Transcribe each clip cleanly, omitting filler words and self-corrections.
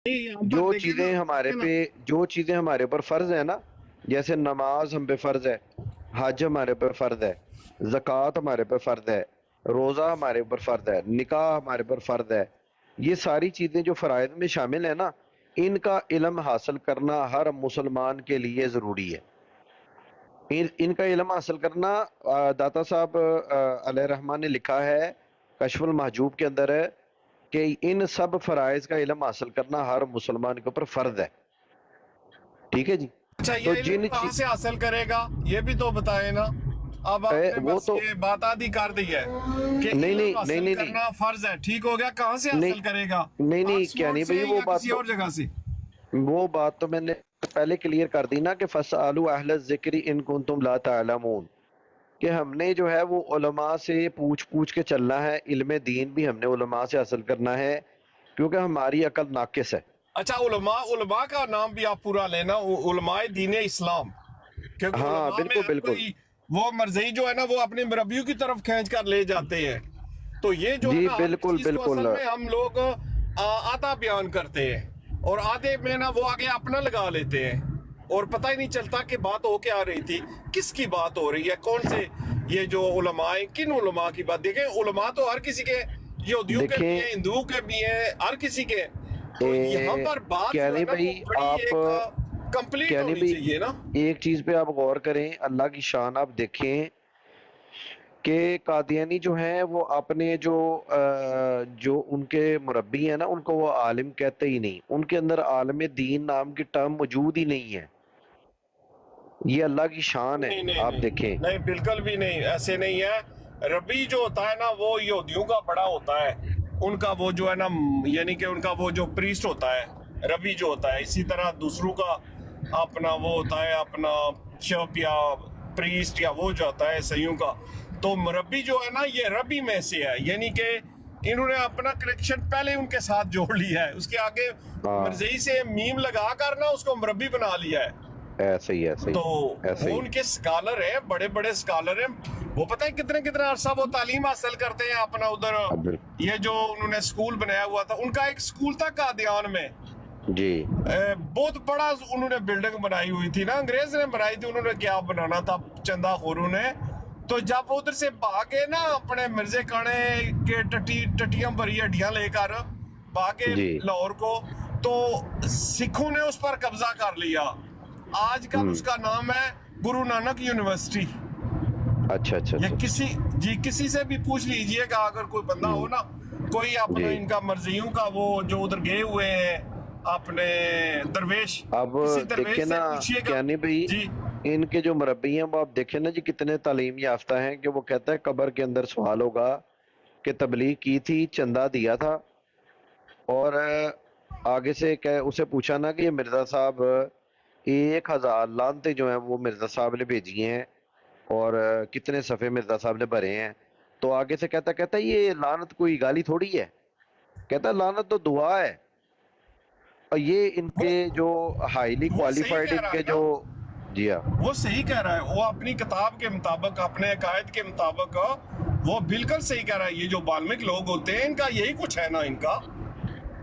یہاں پر جو دیکھیں نا چیزیں ہمارے دیکھیں نا پہ جو چیزیں ہمارے اوپر فرض ہے نا، جیسے نماز ہم پہ فرض ہے، حج ہمارے اوپر فرض ہے، زکوٰۃ ہمارے اوپر فرض ہے، روزہ ہمارے اوپر فرض ہے، نکاح ہمارے اوپر فرض ہے، یہ ساری چیزیں جو فرائض میں شامل ہیں نا، ان کا علم حاصل کرنا ہر مسلمان کے لیے ضروری ہے۔ ان کا علم حاصل کرنا، داتا صاحب علیہ رحمان نے لکھا ہے کشف المحجوب کے اندر ہے کہ ان سب فرائض کا علم حاصل کرنا ہر مسلمان کے اوپر فرض ہے، ٹھیک ہے جی۔ اچھا تو یہ علم کہاں سے حاصل کرے گا یہ بھی تو بتائیں نا۔ اب آپ نے وہ بس تو یہ بات آدھی کر دی ہے کہ نہیں علم نہیں نہیں حاصل نہیں نہیں کرنا فرض ہے، ٹھیک ہو گیا، کہاں سے نہیں حاصل کرے گا؟ نہیں نہیں کیا آکسفورڈ نہیں سے بھائی، یا کسی اور جگہ سے؟ وہ بات تو میں نے پہلے کلیئر کر دی نا کہ فَاسْأَلُوا أَهْلَ الذِّكْرِ إِن كُنتُمْ لَا تَعْلَمُونَ، کہ ہم نے جو ہے وہ علماء سے پوچھ کے چلنا ہے، علم دین بھی ہم نے علماء سے حاصل کرنا ہے، کیونکہ ہماری عقل ناقص ہے۔ اچھا علماء کا نام بھی آپ پورا لینا، علماء دین اسلام، کیونکہ ہاں علماء میں بالکل ہر بالکل کوئی وہ مرزئی جو ہے نا وہ اپنے مربیوں کی طرف کھینچ کر لے جاتے ہیں، تو یہ جو ہے جی نا ہر بالکل چیز کو بالکل اصل میں ہم لوگ آدھا بیان کرتے ہیں اور آدھے میں نا وہ آگے اپنا لگا لیتے ہیں اور پتہ ہی نہیں چلتا کہ بات ہو کیا رہی تھی، کس کی بات ہو رہی ہے، کون سے یہ جو علماء ہیں، کن علماء کی بات۔ دیکھیں علماء تو ہر کسی کے، یہودیوں کے بھی دیکھیں ہیں، ہندوؤں کے بھی ہیں، ہر کسی کے، تو یہاں پر بات جو ہے کیانی نا وہ بھائی بڑی آپ ایک کمپلیٹ کیانی ہونی بھائی چاہیے نا۔ ایک چیز پہ آپ غور کریں، اللہ کی شان آپ دیکھیں کہ قادیانی جو ہیں وہ اپنے جو ان کے مربی ہیں نا، ان کو وہ عالم کہتے ہی نہیں، ان کے اندر عالم دین نام کی ٹرم موجود ہی نہیں ہے، یہ اللہ کی شان ہے، نہیں نہیں آپ نہیں دیکھیں۔ نہیں بالکل بھی نہیں، ایسے نہیں ہے۔ ربی جو ہوتا ہے نا وہ یہودیوں کا بڑا ہوتا ہے، ان کا وہ جو ہے نا، یعنی کہ ان کا وہ جو پریسٹ ہوتا ہے ربی جو ہوتا ہے، اسی طرح دوسروں کا اپنا وہ ہوتا ہے، اپنا شپ یا پریسٹ یا وہ جو ہوتا ہے عیسائیوں کا، تو مربی جو ہے نا یہ ربی میں سے ہے، یعنی کہ انہوں نے اپنا کنیکشن پہلے ان کے ساتھ جوڑ لیا ہے، اس کے آگے ہاں مرزئی سے میم لگا کر نا اس کو مربی بنا لیا ہے۔ ایسے ہی ایسے ہی تو ایسے وہ ہی ان کے سکالر ہیں، بڑے بڑے سکالر ہیں، وہ پتہ ہے کتنے کتنے عرصہ وہ تعلیم حاصل کرتے ہیں اپنا ادھر، اب یہ جو انہوں نے سکول بنایا ہوا تھا، ان کا ایک سکول تھا قادیان میں، جی بہت بڑا انہوں نے بلڈنگ بنائی ہوئی تھی نا، انگریز نے بنائی تھی، انہوں نے کیا بنانا تھا چندہ خوروں نے، تو جب ادھر سے بھاگے نا اپنے مرزے کانے کے ٹٹیاں بھری ہڈیاں لے کر بھاگے جی لاہور کو، تو سکھوں نے اس پر قبضہ کر لیا، آج کل اس ہوں کا نام ہے گرو نانک یونیورسٹی۔ اچھا اچھا یا اچھا اچھا کسی سے بھی پوچھ لیجئے گا، اگر کوئی بندہ ہو ہوں نا، کوئی اپنا جی ان کا مرزیوں کا وہ جو ادھر گئے ہوئے ہیں اپنے درویش، اب کسی دیکھیں درویش سے نا پوچھئے گا۔ کیانی بھائی، جی ان کے جو مربی ہیں وہ آپ دیکھیں نا جی کتنے تعلیم یافتہ ہیں، کہ وہ کہتا ہے قبر کے اندر سوال ہوگا کہ تبلیغ کی تھی، چندہ دیا تھا، اور آگے سے اسے پوچھا نا کہ یہ مرزا صاحب 1000 لانتے جو ہیں وہ مرزا صاحب نے بھیجی ہیں، اور کتنے صفحے مرزا صاحب نے بھرے ہیں، تو آگے سے کہتا یہ لعنت کوئی گالی تھوڑی ہے، کہتا ہے لعنت تو دعا ہے، اور یہ ان وہ کے جو ہائیلی وہ صحیح کوالیفائڈ کہہ ان رہا کے ہے نا، جو، جی ہاں وہ صحیح کہہ رہا ہے، وہ اپنی کتاب کے مطابق، اپنے عقائد کے مطابق وہ بالکل صحیح کہہ رہا ہے۔ یہ جو بالمک لوگ ہوتے ہیں ان کا یہی کچھ ہے نا، ان کا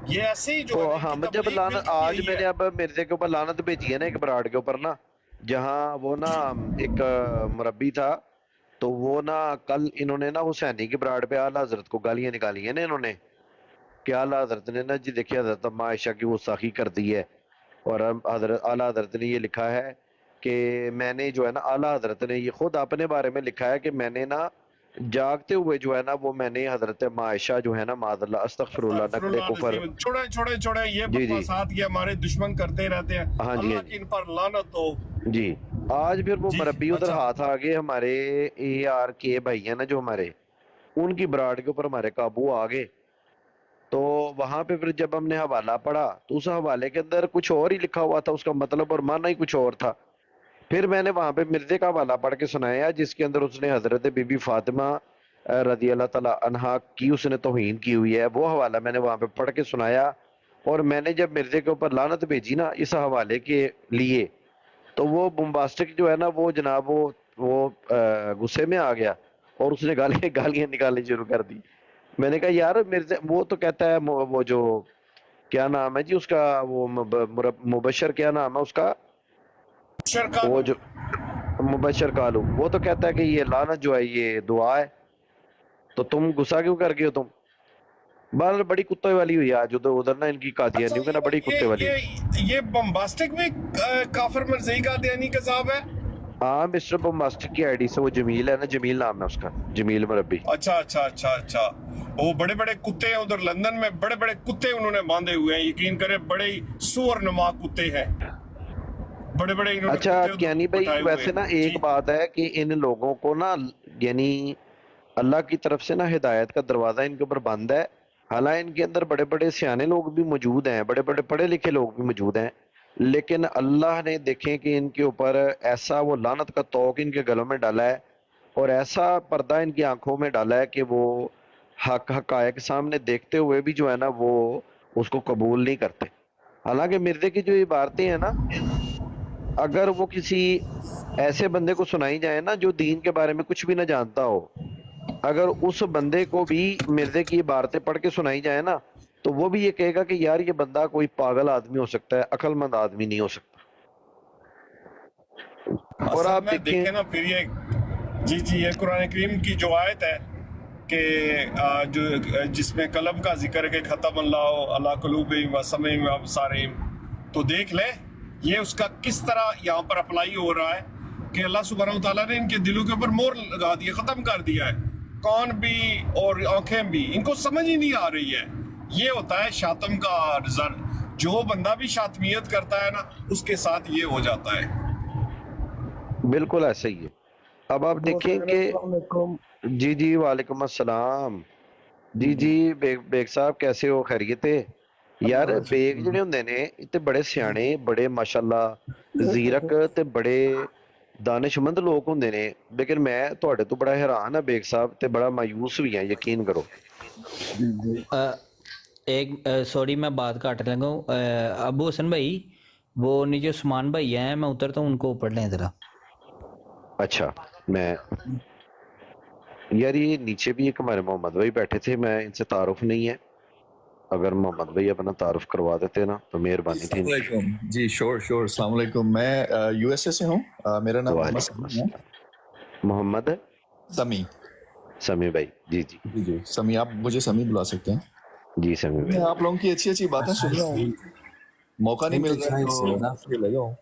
یہ ایسے ہی جو تو ہے نا، ان کی ہم جب تبلیغ لعنت، بالکل آج یہی میں ہے۔ نے اب مرزے کے اوپر لعنت بھیجی ہے نا ایک براڑ کے اوپر نا، جہاں وہ نا ایک مربی تھا، تو وہ نا کل انہوں نے نا حسینی کی براڑ پہ اعلیٰ حضرت کو گالیاں نکالی ہیں نا انہوں نے، کہ اعلیٰ حضرت نے نا جی دیکھیے حضرت اما عائشہ کی گستاخی کر دی ہے، اور حضرت اعلیٰ حضرت نے یہ لکھا ہے کہ میں نے جو ہے نا، اعلیٰ حضرت نے یہ خود اپنے بارے میں لکھا ہے کہ میں نے نا جاگتے ہوئے جو ہے نا وہ میں نے حضرت اما عائشہ جو ہے نا معاذ اللہ استغفر اللہ استغفر نقل اللہ کفر، العظیم، چھوڑے یہ جی جی بکواسات یہ ہمارے دشمن کرتے رہتے ہیں، ہاں جی ہاں اللہ جی کی ان پر لعنت ہو۔ جی، آج پھر وہ جی مربی ادھر اچھا ہاتھ آگے، ہمارے اے آر کے بھائی ہیں نا جو ہمارے، ان کی براڈ کے اوپر ہمارے قابو آگے، تو وہاں پہ پھر جب ہم نے حوالہ پڑھا تو اس حوالے کے اندر کچھ اور ہی لکھا ہوا تھا، اس کا مطلب اور معنی ہی کچھ اور تھا، پھر میں نے وہاں پہ مرزے کا حوالہ پڑھ کے سنایا جس کے اندر اس نے حضرت بی بی فاطمہ رضی اللہ تعالیٰ عنہا کی اس نے توہین کی ہوئی ہے، وہ حوالہ میں نے وہاں پہ پڑھ کے سنایا، اور میں نے جب مرزے کے اوپر لعنت بھیجی نا اس حوالے کے لیے، تو وہ بمباسٹک جو ہے نا وہ جناب وہ غصے میں آ گیا، اور اس نے گالیاں نکالنی شروع کر دی۔ میں نے کہا یار مرزا، وہ تو کہتا ہے وہ جو کیا نام ہے جی اس کا، وہ مبشر کیا نام ہے اس کا، شرکا وہ جو مبشر کالو، وہ تو کہتا ہے کہ یہ لعنت جو ہے یہ دعا ہے، تو تم غصہ کیوں کر گئے ہو تم؟ بہرحال بڑی کتے والی ہوئی آج ادھر ادھر نا ان کی اچھا قادیانیوں کے نا بڑی کتے والی ہوئی۔ یہ بمباسٹک بھی کافر مرزئی قادیانی کا صاحب ہے؟ ہاں مسٹر بمباسٹک کی آئی ڈی سے، وہ جمیل ہے نا، جمیل نام ہے اس کا، جمیل مربی۔ اچھا اچھا اچھا اچھا، وہ بڑے بڑے کتے ہیں ادھر لندن میں، بڑے بڑے کتے انہوں نے باندھے ہوئے ہیں، یقین کرے بڑے ہی سور نما کتے ہیں، بڑے بڑے انہوں نے اچھا کتے ادھر کیانی بھائی، بٹھائے ہوئے ویسے نا ہیں جی۔ ایک بات ہے کہ ان لوگوں کو نا یعنی اللہ کی طرف سے نا ہدایت کا دروازہ ان کے اوپر بند ہے، حالانکہ ان کے اندر بڑے بڑے سیانے لوگ بھی موجود ہیں، بڑے بڑے پڑھے لکھے لوگ بھی موجود ہیں، لیکن اللہ نے دیکھیں کہ ان کے اوپر ایسا وہ لعنت کا توق ان کے گلوں میں ڈالا ہے، اور ایسا پردہ ان کی آنکھوں میں ڈالا ہے کہ وہ حقائق سامنے دیکھتے ہوئے بھی جو ہے نا وہ اس کو قبول نہیں کرتے۔ حالانکہ مردے کی جو عبارتیں ہیں نا، اگر وہ کسی ایسے بندے کو سنائی جائے نا جو دین کے بارے میں کچھ بھی نہ جانتا ہو، اگر اس بندے کو بھی مردے کی عبارتیں پڑھ کے سنائی جائے نا، تو وہ بھی یہ کہے گا کہ یار یہ بندہ کوئی پاگل آدمی ہو سکتا ہے، عقل مند آدمی نہیں ہو سکتا۔ اور اصل آپ میں دیکھیں دیکھیں نا پھر یہ جی جی، یہ قرآن کریم کی جو آیت ہے کہ جو جس میں قلب کا ذکر ہے کہ ختم اللہ علی قلوبہم وسمعہم وابصارہم، تو دیکھ لے یہ اس کا کس طرح یہاں پر اپلائی ہو رہا ہے کہ اللہ سبحانہ وتعالیٰ نے ان کے دلوں کے اوپر مور لگا دیا، ختم کر دیا ہے، کان بھی اور آنکھیں بھی، ان کو سمجھ ہی نہیں آ رہی ہے۔ یہ ہوتا ہے شاتم کا رزلٹ، جو بندہ بھی شاتمیت کرتا ہے نا اس کے ساتھ یہ ہو جاتا ہے۔ بالکل ایسا ہی ہے۔ اب آپ دیکھیں کہ السلام علیکم۔ جی جی وعلیکم السلام، جی جی بیگ صاحب کیسے ہو، خیریت ہے؟ یار بیگ جڑے ہوندے نے تے بڑے سیانے، بڑے ماشاءاللہ زیرک تے بڑے دانش مند لوگ ہوندے نے، لیکن میں تواڈے تو بڑا حیران ہاں بیگ صاحب، تے بڑا مایوس بھی ہاں، یقین کرو۔ ایک سوری میں بات کاٹ لگا ہوں، ابو حسن بھائی وہ نیچے عثمان بھائی ہیں، میں اترتا ہوں، ان کو پڑھ لیں ذرا۔ اچھا میں یار یہ نیچے بھی ایک ہمارے محمد بھائی بیٹھے تھے، میں ان سے تعارف نہیں ہے، اگر محمد بھائی اپنا تعارف کروا دیتے نا تو مہربانی تھی السلام ان کی۔ علیکم جی، شور السلام علیکم، میں یو ایس اے سے ہوں، میرا نام محمد وعلیکم سمی ہے۔ السلام، محمد سمی، سمی بھائی، جی جی جی جی سمی، آپ مجھے سمی بلا سکتے ہیں۔ جی سمی میں بھائی۔ آپ لوگوں کی اچھی اچھی باتیں سن رہا ہوں، موقع نہیں مل رہا ہے تو اس لیے لگا ہوں۔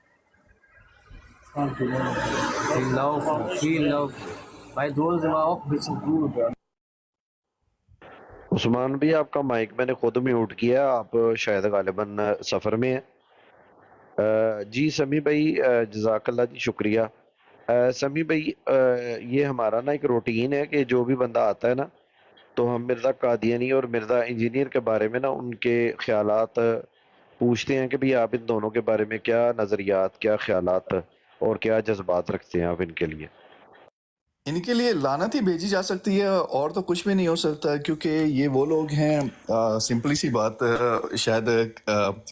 عثمان بھی آپ کا مائک میں نے خود میوٹ کیا، آپ شاید غالباً سفر میں ہیں۔ جی سمی بھائی جزاک اللہ جی، شکریہ۔ سمی بھائی یہ ہمارا نا ایک روٹین ہے کہ جو بھی بندہ آتا ہے نا تو ہم مرزا قادیانی اور مرزا انجینئر کے بارے میں نا ان کے خیالات پوچھتے ہیں کہ بھی آپ ان دونوں کے بارے میں کیا نظریات، کیا خیالات اور کیا جذبات رکھتے ہیں آپ ان کے لیے۔ ان کے لیے لعنت ہی بھیجی جا سکتی ہے اور تو کچھ بھی نہیں ہو سکتا، کیونکہ یہ وہ لوگ ہیں، سمپلی سی بات، شاید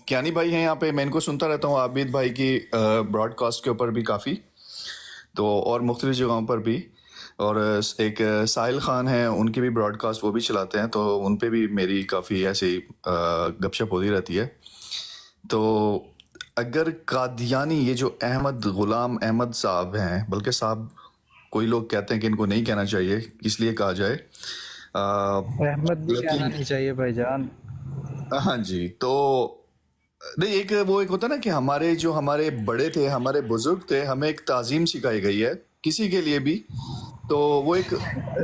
کیانی بھائی ہیں یہاں پہ، میں ان کو سنتا رہتا ہوں، عابد بھائی کی براڈ کاسٹ کے اوپر بھی کافی، تو اور مختلف جگہوں پر بھی، اور ایک ساحل خان ہیں، ان کی بھی براڈ کاسٹ وہ بھی چلاتے ہیں، تو ان پہ بھی میری کافی ایسی گپ شپ ہوتی رہتی ہے۔ تو اگر قادیانی یہ جو احمد غلام احمد صاحب ہیں، بلکہ صاحب کوئی لوگ کہتے ہیں کہ ان کو نہیں کہنا چاہیے، اس لیے کہا جائے احمد بھی کہنا نہیں چاہیے بھائی جان۔ ہاں جی، تو نہیں، ایک وہ ایک ہوتا ہے نا کہ ہمارے بڑے تھے، ہمارے بزرگ تھے، ہمیں ایک تعظیم سکھائی گئی ہے کسی کے لیے بھی، تو وہ ایک جی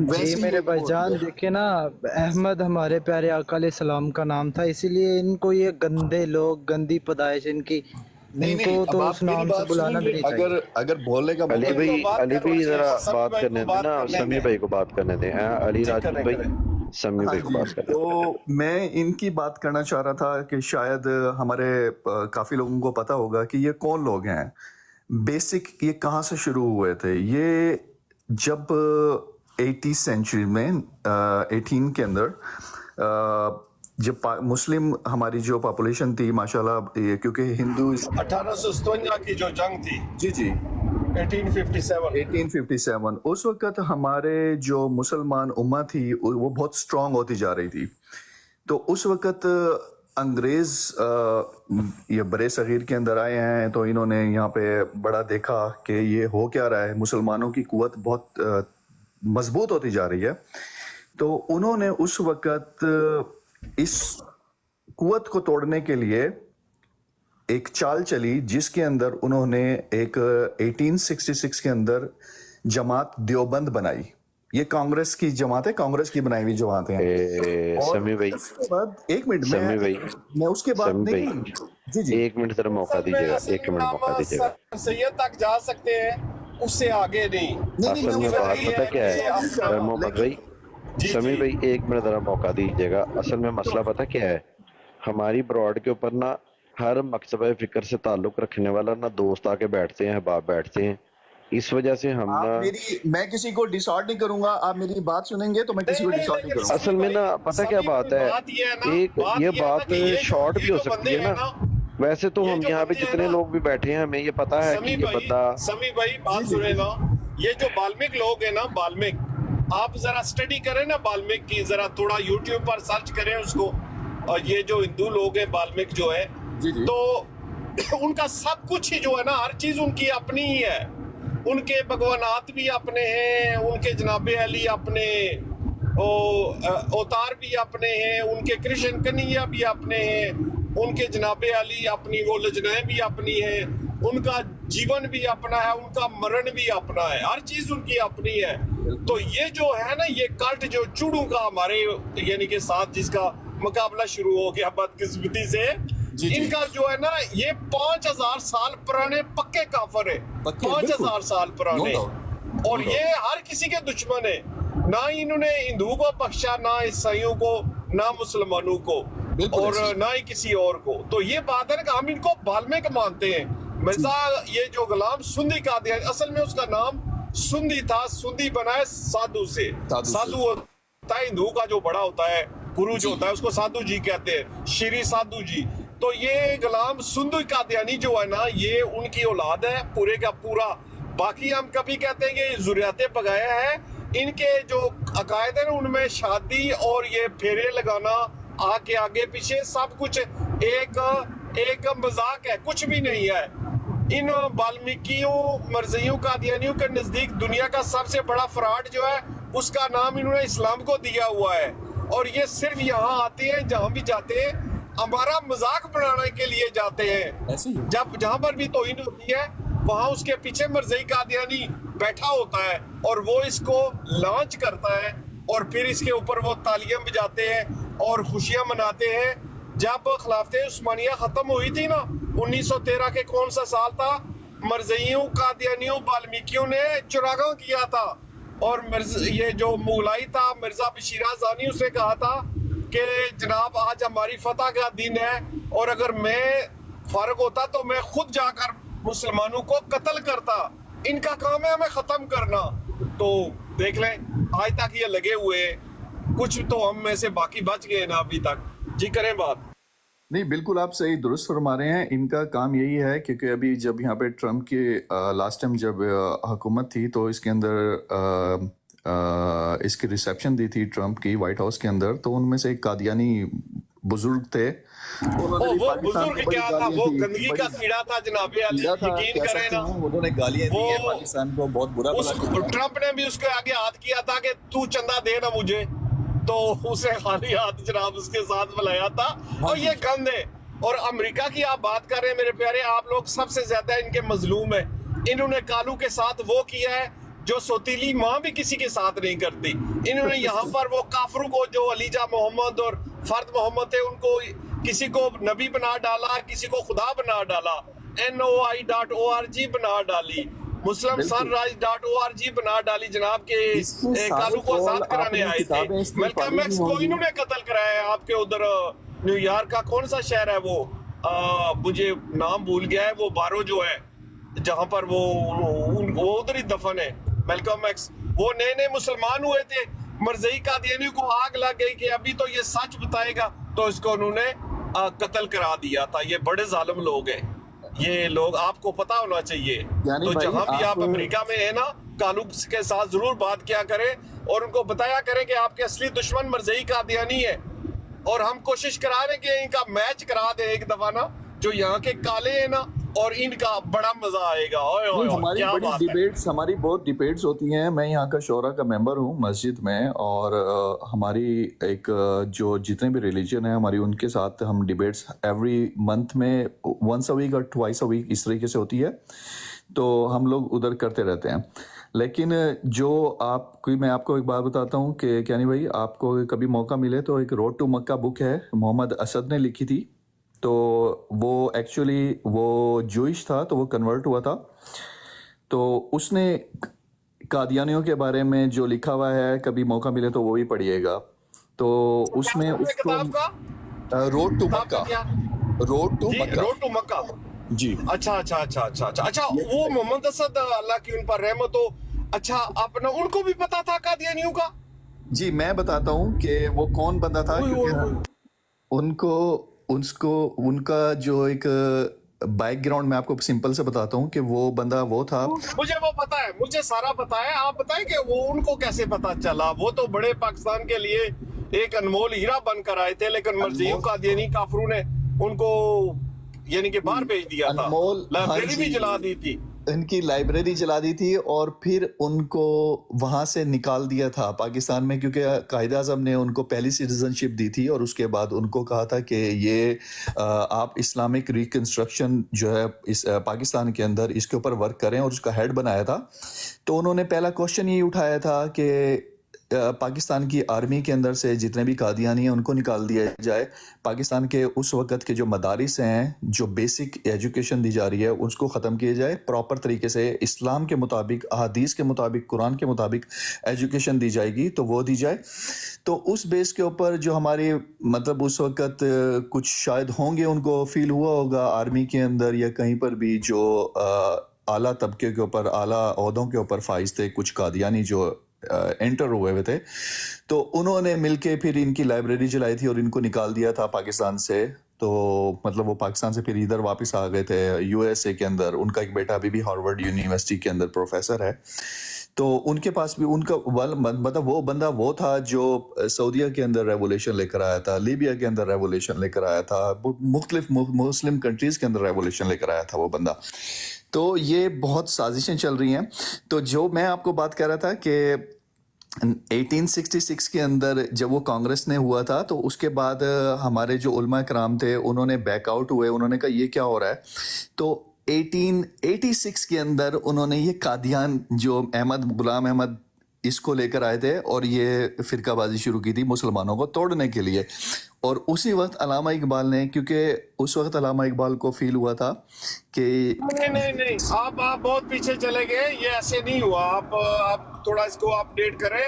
ویسے ہی میرے ایک بھائی ہوتی جان، ہے۔ دیکھیں نا، احمد ہمارے پیارے آقا علیہ السلام کا نام تھا، اسی لیے ان کو یہ گندے لوگ، گندی پیدائش ان کی، نہیں ان کو نہیں، اب تو آپ اس میری نام سے بات بلانا سنیں بھی گے، نہیں چاہیے۔ اگر بولنے کا علی موقع بھائی، بات علی کرو بھائی ذرا سمی بات بھائی کرنے کو دیں بات نا، کرنے سمی دیں بھائی کو بات کرنے دیں، علی جی، راجپوت کریں بھائی کریں۔ سمی ہاں بھائی کو جی، بات کرنے تو دیں۔ میں ان کی بات کرنا چاہ رہا تھا کہ شاید ہمارے کافی لوگوں کو پتا ہوگا کہ یہ کون لوگ ہیں، بیسک یہ کہاں سے شروع ہوئے تھے۔ یہ جب 80 سینچری میں 18 کے اندر جب مسلم ہماری جو پاپولیشن تھی ماشاءاللہ، کیونکہ ہندو، 1857 کی جو جنگ تھی، جی جی 1857، 1857، اس وقت ہمارے جو مسلمان امت تھی وہ بہت سٹرونگ ہوتی جا رہی تھی، تو اس وقت انگریز یہ برے صغیر کے اندر آئے ہیں تو انہوں نے یہاں پہ بڑا دیکھا کہ یہ ہو کیا رہا ہے، مسلمانوں کی قوت بہت مضبوط ہوتی جا رہی ہے، تو انہوں نے اس وقت اس قوت کو توڑنے کے لیے ایک چال چلی جس کے اندر انہوں نے ایک 1866 کے اندر جماعت دیوبند بنائی. یہ کانگریس کی جماعت ہے، کانگریس کی بنائی ہوئی جماعت ہے. اور سمی بھائی، اس کے بعد ایک منٹ سمی بھائی، میں اس کے بعد سمی بھائی، نہیں، جی جی ایک منٹ ذرا موقع دیجیے گا، ایک منٹ موقع دیجیے گا. سید تک جا سکتے ہیں، اس سے آگے نہیں. اصل میں بات پتہ کیا ہے محمد بھائی، سمی بھائی ایک منٹ ذرا موقع دیجیے گا. اصل میں مسئلہ پتہ کیا ہے، ہماری براڈ کے اوپر نا ہر مکتبہ فکر سے تعلق رکھنے والا نا دوست آ کے بیٹھتے ہیں، احباب بیٹھتے ہیں، اس وجہ سے ہم نا میں کسی کو ڈسارڈ نہیں کروں گا، آپ میری بات سنیں گے تو میں کسی کو ڈسارڈ نہیں کروں گا. اصل میں نا پتہ کیا بات ہے، ایک یہ بات شارٹ بھی ہو سکتی ہے نا. ویسے تو ہم یہاں پہ جتنے لوگ بھی بیٹھے ہیں ہمیں یہ پتا ہے کہ یہ بندہ سمی بھائی بات سنیں نا، یہ جو بالمک لوگ ہیں نا، بالمک، آپ ذرا سٹڈی کریں نا بالمک کی، ذرا تھوڑا یوٹیوب پر سرچ کریں اس کو. اور یہ جو ہندو لوگ ہیں بالمک جو ہے، تو ان کا سب کچھ ہی جو ہے نا، ہر چیز ان کی اپنی ہی ہے. ان کے بھگوانات بھی اپنے ہیں، ان کے جناب علی اپنے اوتار بھی اپنے ہیں، ان کے کرشن کنیا بھی اپنے ہیں، ان کے جناب علی اپنی وہ لجنائیں بھی اپنی ہیں، ان کا جیون بھی اپنا ہے، ان کا مرن بھی اپنا ہے، ہر چیز ان کی اپنی ہے. تو یہ جو ہے نا، یہ کلٹ جو چوڑوں کا ہمارے یعنی کہ ساتھ جس کا مقابلہ شروع ہو گیا بدقسمتی سے، ان کا جو ہے نا یہ 5000 سال پرانے پکے کافر ہے، 5000 سال پرانے، اور یہ ہر کسی کے دشمن ہے. نہ انہوں نے ہندوؤں کو بخشا، نہ عیسائیوں کو، نہ مسلمانوں کو، اور نہ ہی کسی اور کو. تو یہ بات ہے نا کہ ہم ان کو بالمک مانتے ہیں. مرزا یہ جو غلام سندھی قادیانی، اصل میں اس کا نام سندھی تھا، سندھی بنا ہے سادھو سے. سادھو ہوتا ہے ہندوؤں کا جو بڑا ہوتا ہے، گرو جو ہوتا ہے، اس کو سادھو جی کہتے ہیں، شری سادھو جی. تو یہ غلام سندھی قادیانی جو ہے نا، یہ ان کی اولاد ہے پورے کا پورا. باقی ہم کبھی کہتے ہیں کہ ذریات پگایا ہے. ان کے جو عقائد ہیں ان میں شادی اور یہ پھیرے لگانا کے آگے پیچھے سب کچھ ایک مذاق ہے، کچھ بھی نہیں ہے. ان بالمیکیوں، مرزیوں، قادیانیوں کے نزدیک دنیا کا سب سے بڑا فراڈ جو ہے، اس کا نام انہوں نے اسلام کو دیا ہوا ہے. اور یہ صرف یہاں آتے ہیں، جہاں بھی جاتے ہیں ہمارا مذاق بنانے کے لیے جاتے ہیں. جہاں پر بھی توہین ہوتی ہے وہاں اس کے پیچھے مرزئی قادیانی بیٹھا ہوتا ہے اور وہ اس کو لانچ کرتا ہے، اور پھر اس کے اوپر وہ تالیاں بجاتے ہیں اور خوشیاں مناتے ہیں. جب خلافت عثمانیہ ختم ہوئی تھی نا، 1913 کے کون سا سال تھا، مرزئیوں، قادیانیوں، بالمیکیوں نے چراغاں کیا تھا. اور یہ جو مغلائی تھا، مرزا بشیر ثانی، اس نے کہا تھا کہ جناب آج ہماری فتح کا دن ہے، اور اگر میں فارغ ہوتا تو میں خود جا کر مسلمانوں کو قتل کرتا. ان کا کام ہے ہمیں ختم کرنا. تو دیکھ لیں آج تک یہ لگے ہوئے، کچھ تو ہم میں سے باقی بچ گئے نا ابھی تک. جی کریں بات. نہیں بالکل آپ صحیح درست فرما رہے ہیں. ان کا کام یہی ہے کیونکہ ابھی جب یہاں پہ ٹرمپ کی لاسٹ ٹائم جب حکومت تھی تو اس کے اندر اس کی ریسیپشن دی تھی ٹرمپ کی وائٹ ہاؤس کے اندر، تو ان میں سے ایک قادیانی بزرگ تھے. وہ بزرگ کیا تھا، وہ گندگی کا کیڑا تھا جناب علی، یقین کریں نا. انہوں نے گالیاں دی ہیں پاکستان کو، بہت برا بھلا. ٹرمپ نے بھی اس کے آگے ہاتھ کیا تھا کہ تو چندہ دے نا مجھے، تو اسے خالی ہاتھ جناب اس کے ساتھ ملایا تھا. اور یہ گند ہے. اور امریکہ کی آپ بات کر رہے ہیں میرے پیارے، آپ لوگ سب سے زیادہ ان کے مظلوم ہیں. انہوں نے کالو کے ساتھ وہ کیا ہے جو سوتیلی ماں بھی کسی کے ساتھ نہیں کرتی. انہوں نے یہاں پر وہ کافروں کو جو علیجہ محمد اور فرد محمد تھے، ان کو کسی کو نبی بنا ڈالا، کسی کو خدا بنا ڈالا، NOI.org بنا ڈالی، مسلم سن رائز.org بنا ڈالی جناب کے کالو کو آزاد کرانے آئے تھے. ملکم ایکس کو انہوں نے قتل کرایا ہے. آپ کے ادھر نیو یارک کا کون سا شہر ہے وہ، مجھے نام بھول گیا ہے، وہ بارو جو ہے جہاں پر وہ ادھر ہی دفن ہے ملکم ایکس. وہ نئے مسلمان ہوئے تھے، مرزئی قادیانی کو آگ لگ گئی کہ ابھی تو یہ سچ بتائے گا، تو اس کو انہوں نے قتل کرا دیا تھا. یہ بڑے ظالم لوگ ہیں یہ لوگ، آپ کو پتا ہونا چاہیے. تو جہاں بھی آپ امریکہ میں ہیں نا، کالو کے ساتھ ضرور بات کیا کریں اور ان کو بتایا کریں کہ آپ کے اصلی دشمن مرزئی قادیانی ہے. اور ہم کوشش کرا رہے ہیں کہ ان کا میچ کرا دیں ایک دفعہ نا, جو یہاں کے کالے ہیں نا اور ان کا بڑا مزہ آئے گا. اوئے اوئے اوئے, ہماری کیا بڑی بات ہے. ڈیبیٹس, ہماری بہت ڈیبیٹس ہوتی ہیں. میں یہاں کا شورا کا ممبر ہوں مسجد میں, اور ہماری ایک جو جتنے بھی ریلیجن ہیں ہماری, ان کے ساتھ ہم ڈیبیٹس ایوری منتھ میں ونس اے ویک اور ٹوائس اے ویک اس طریقے سے ہوتی ہے. تو ہم لوگ ادھر کرتے رہتے ہیں. لیکن جو میں آپ کو ایک بات بتاتا ہوں کہ کیانی بھائی, آپ کو کبھی موقع ملے تو ایک روڈ ٹو مکہ بک ہے, محمد اسد نے لکھی تھی. تو وہ ایکچولی وہ جوئش تھا, تو وہ کنورٹ ہوا تھا. تو اس نے قادیانیوں کے بارے میں جو لکھا ہوا ہے, کبھی موقع ملے تو وہ بھی پڑھیے گا. تو اس میں اس کو کتاب کا روڈ ٹو کتاب کا مکہ, کیا روڈ ٹو جی, مکہ. Road to Mecca. جی اچھا اچھا اچھا اچھا اچھا اچھا, وہ محمد اسد اللہ کی ان پر رحمت ہو. اچھا, اپنا ان کو بھی پتا تھا قادیانیوں کا؟ جی, میں بتاتا ہوں کہ وہ کون بندہ تھا, کیونکہ ان کا جو ایک بیک گراؤنڈ میں آپ کو سمپل سے بتاتا ہوں کہ وہ بندہ وہ تھا. مجھے وہ پتا ہے, مجھے سارا پتا ہے. آپ بتائیں کہ وہ ان کو کیسے پتا چلا؟ وہ تو بڑے پاکستان کے لیے ایک انمول ہیرا بن کر آئے تھے, لیکن مرزیوں قادیانی کافروں نے ان کو یعنی کہ باہر بھیج دیا تھا, لائبریری بھی جلا دی تھی. ان کی لائبریری جلا دی تھی, اور پھر ان کو وہاں سے نکال دیا تھا پاکستان میں, کیونکہ قائد اعظم نے ان کو پہلی سٹیزن شپ دی تھی, اور اس کے بعد ان کو کہا تھا کہ یہ آپ اسلامک ریکنسٹرکشن جو ہے اس پاکستان کے اندر اس کے اوپر ورک کریں, اور اس کا ہیڈ بنایا تھا. تو انہوں نے پہلا کوشچن یہ اٹھایا تھا کہ پاکستان کی آرمی کے اندر سے جتنے بھی قادیانی ہیں ان کو نکال دیا جائے. پاکستان کے اس وقت کے جو مدارس ہیں, جو بیسک ایجوکیشن دی جا رہی ہے, اس کو ختم کیا جائے, پراپر طریقے سے اسلام کے مطابق, احادیث کے مطابق, قرآن کے مطابق ایجوکیشن دی جائے گی تو وہ دی جائے. تو اس بیس کے اوپر جو ہماری مطلب اس وقت کچھ شاید ہوں گے, ان کو فیل ہوا ہوگا آرمی کے اندر یا کہیں پر بھی, جو اعلیٰ طبقے کے اوپر, اعلیٰ عہدوں کے اوپر فائز تھے, کچھ قادیانی جو انٹر ہوئے تھے, تو انہوں نے مل کے پھر ان کی لائبریری جلائی تھی اور ان کو نکال دیا تھا پاکستان سے. تو مطلب وہ پاکستان سے پھر ادھر واپس آ گئے تھے یو ایس اے کے اندر. ان کا ایک بیٹا ابھی بھی ہارورڈ یونیورسٹی کے اندر پروفیسر ہے. تو ان کے پاس بھی ان کا مطلب وہ بندہ وہ تھا جو سعودیہ کے اندر ریولیوشن لے کر آیا تھا, لیبیا کے اندر ریولیوشن لے کر آیا تھا, مختلف مسلم کنٹریز کے اندر ریولیوشن لے کر آیا تھا وہ بندہ. تو یہ بہت سازشیں چل رہی ہیں. تو جو میں آپ کو بات کہہ رہا تھا کہ 1866 کے اندر جب وہ کانگریس نے ہوا تھا, تو اس کے بعد ہمارے جو علماء کرام تھے انہوں نے بیک آؤٹ ہوئے, انہوں نے کہا یہ کیا ہو رہا ہے. تو 1886 کے اندر انہوں نے یہ قادیان جو غلام احمد اس کو لے کر آئے تھے, اور یہ فرقہ بازی شروع کی تھی مسلمانوں کو توڑنے کے لیے. اور اسی وقت علامہ اقبال نے, کیونکہ اس وقت علامہ اقبال کو فیل ہوا تھا کہ نہیں, آپ بہت پیچھے چلے گئے, یہ ایسے نہیں ہوا. آپ تھوڑا اس کو اپڈیٹ کریں.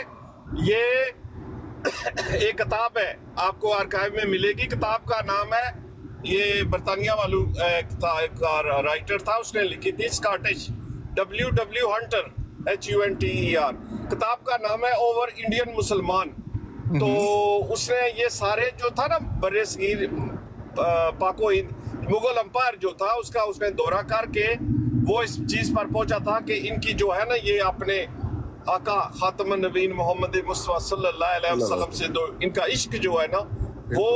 یہ ایک کتاب ہے, آپ کو آرکائیو میں ملے گی. کتاب کا نام ہے, یہ برطانیہ والوں ایک رائٹر تھا, اس نے لکھی تھی, اسکاٹش, W ہنٹر, HUNTER. کتاب کا نام ہے اوور انڈین مسلمان. تو اس نے یہ سارے جو تھا نا بر صغیر پاک و ہند, مغل امپائر جو تھا اس نے دورہ کر کے وہ اس چیز پر پہنچا تھا کہ ان کی جو ہے نا, یہ اپنے آقا خاتم النبیین محمد مصطفیٰ صلی اللہ علیہ وسلم سے ان کا عشق جو ہے نا, وہ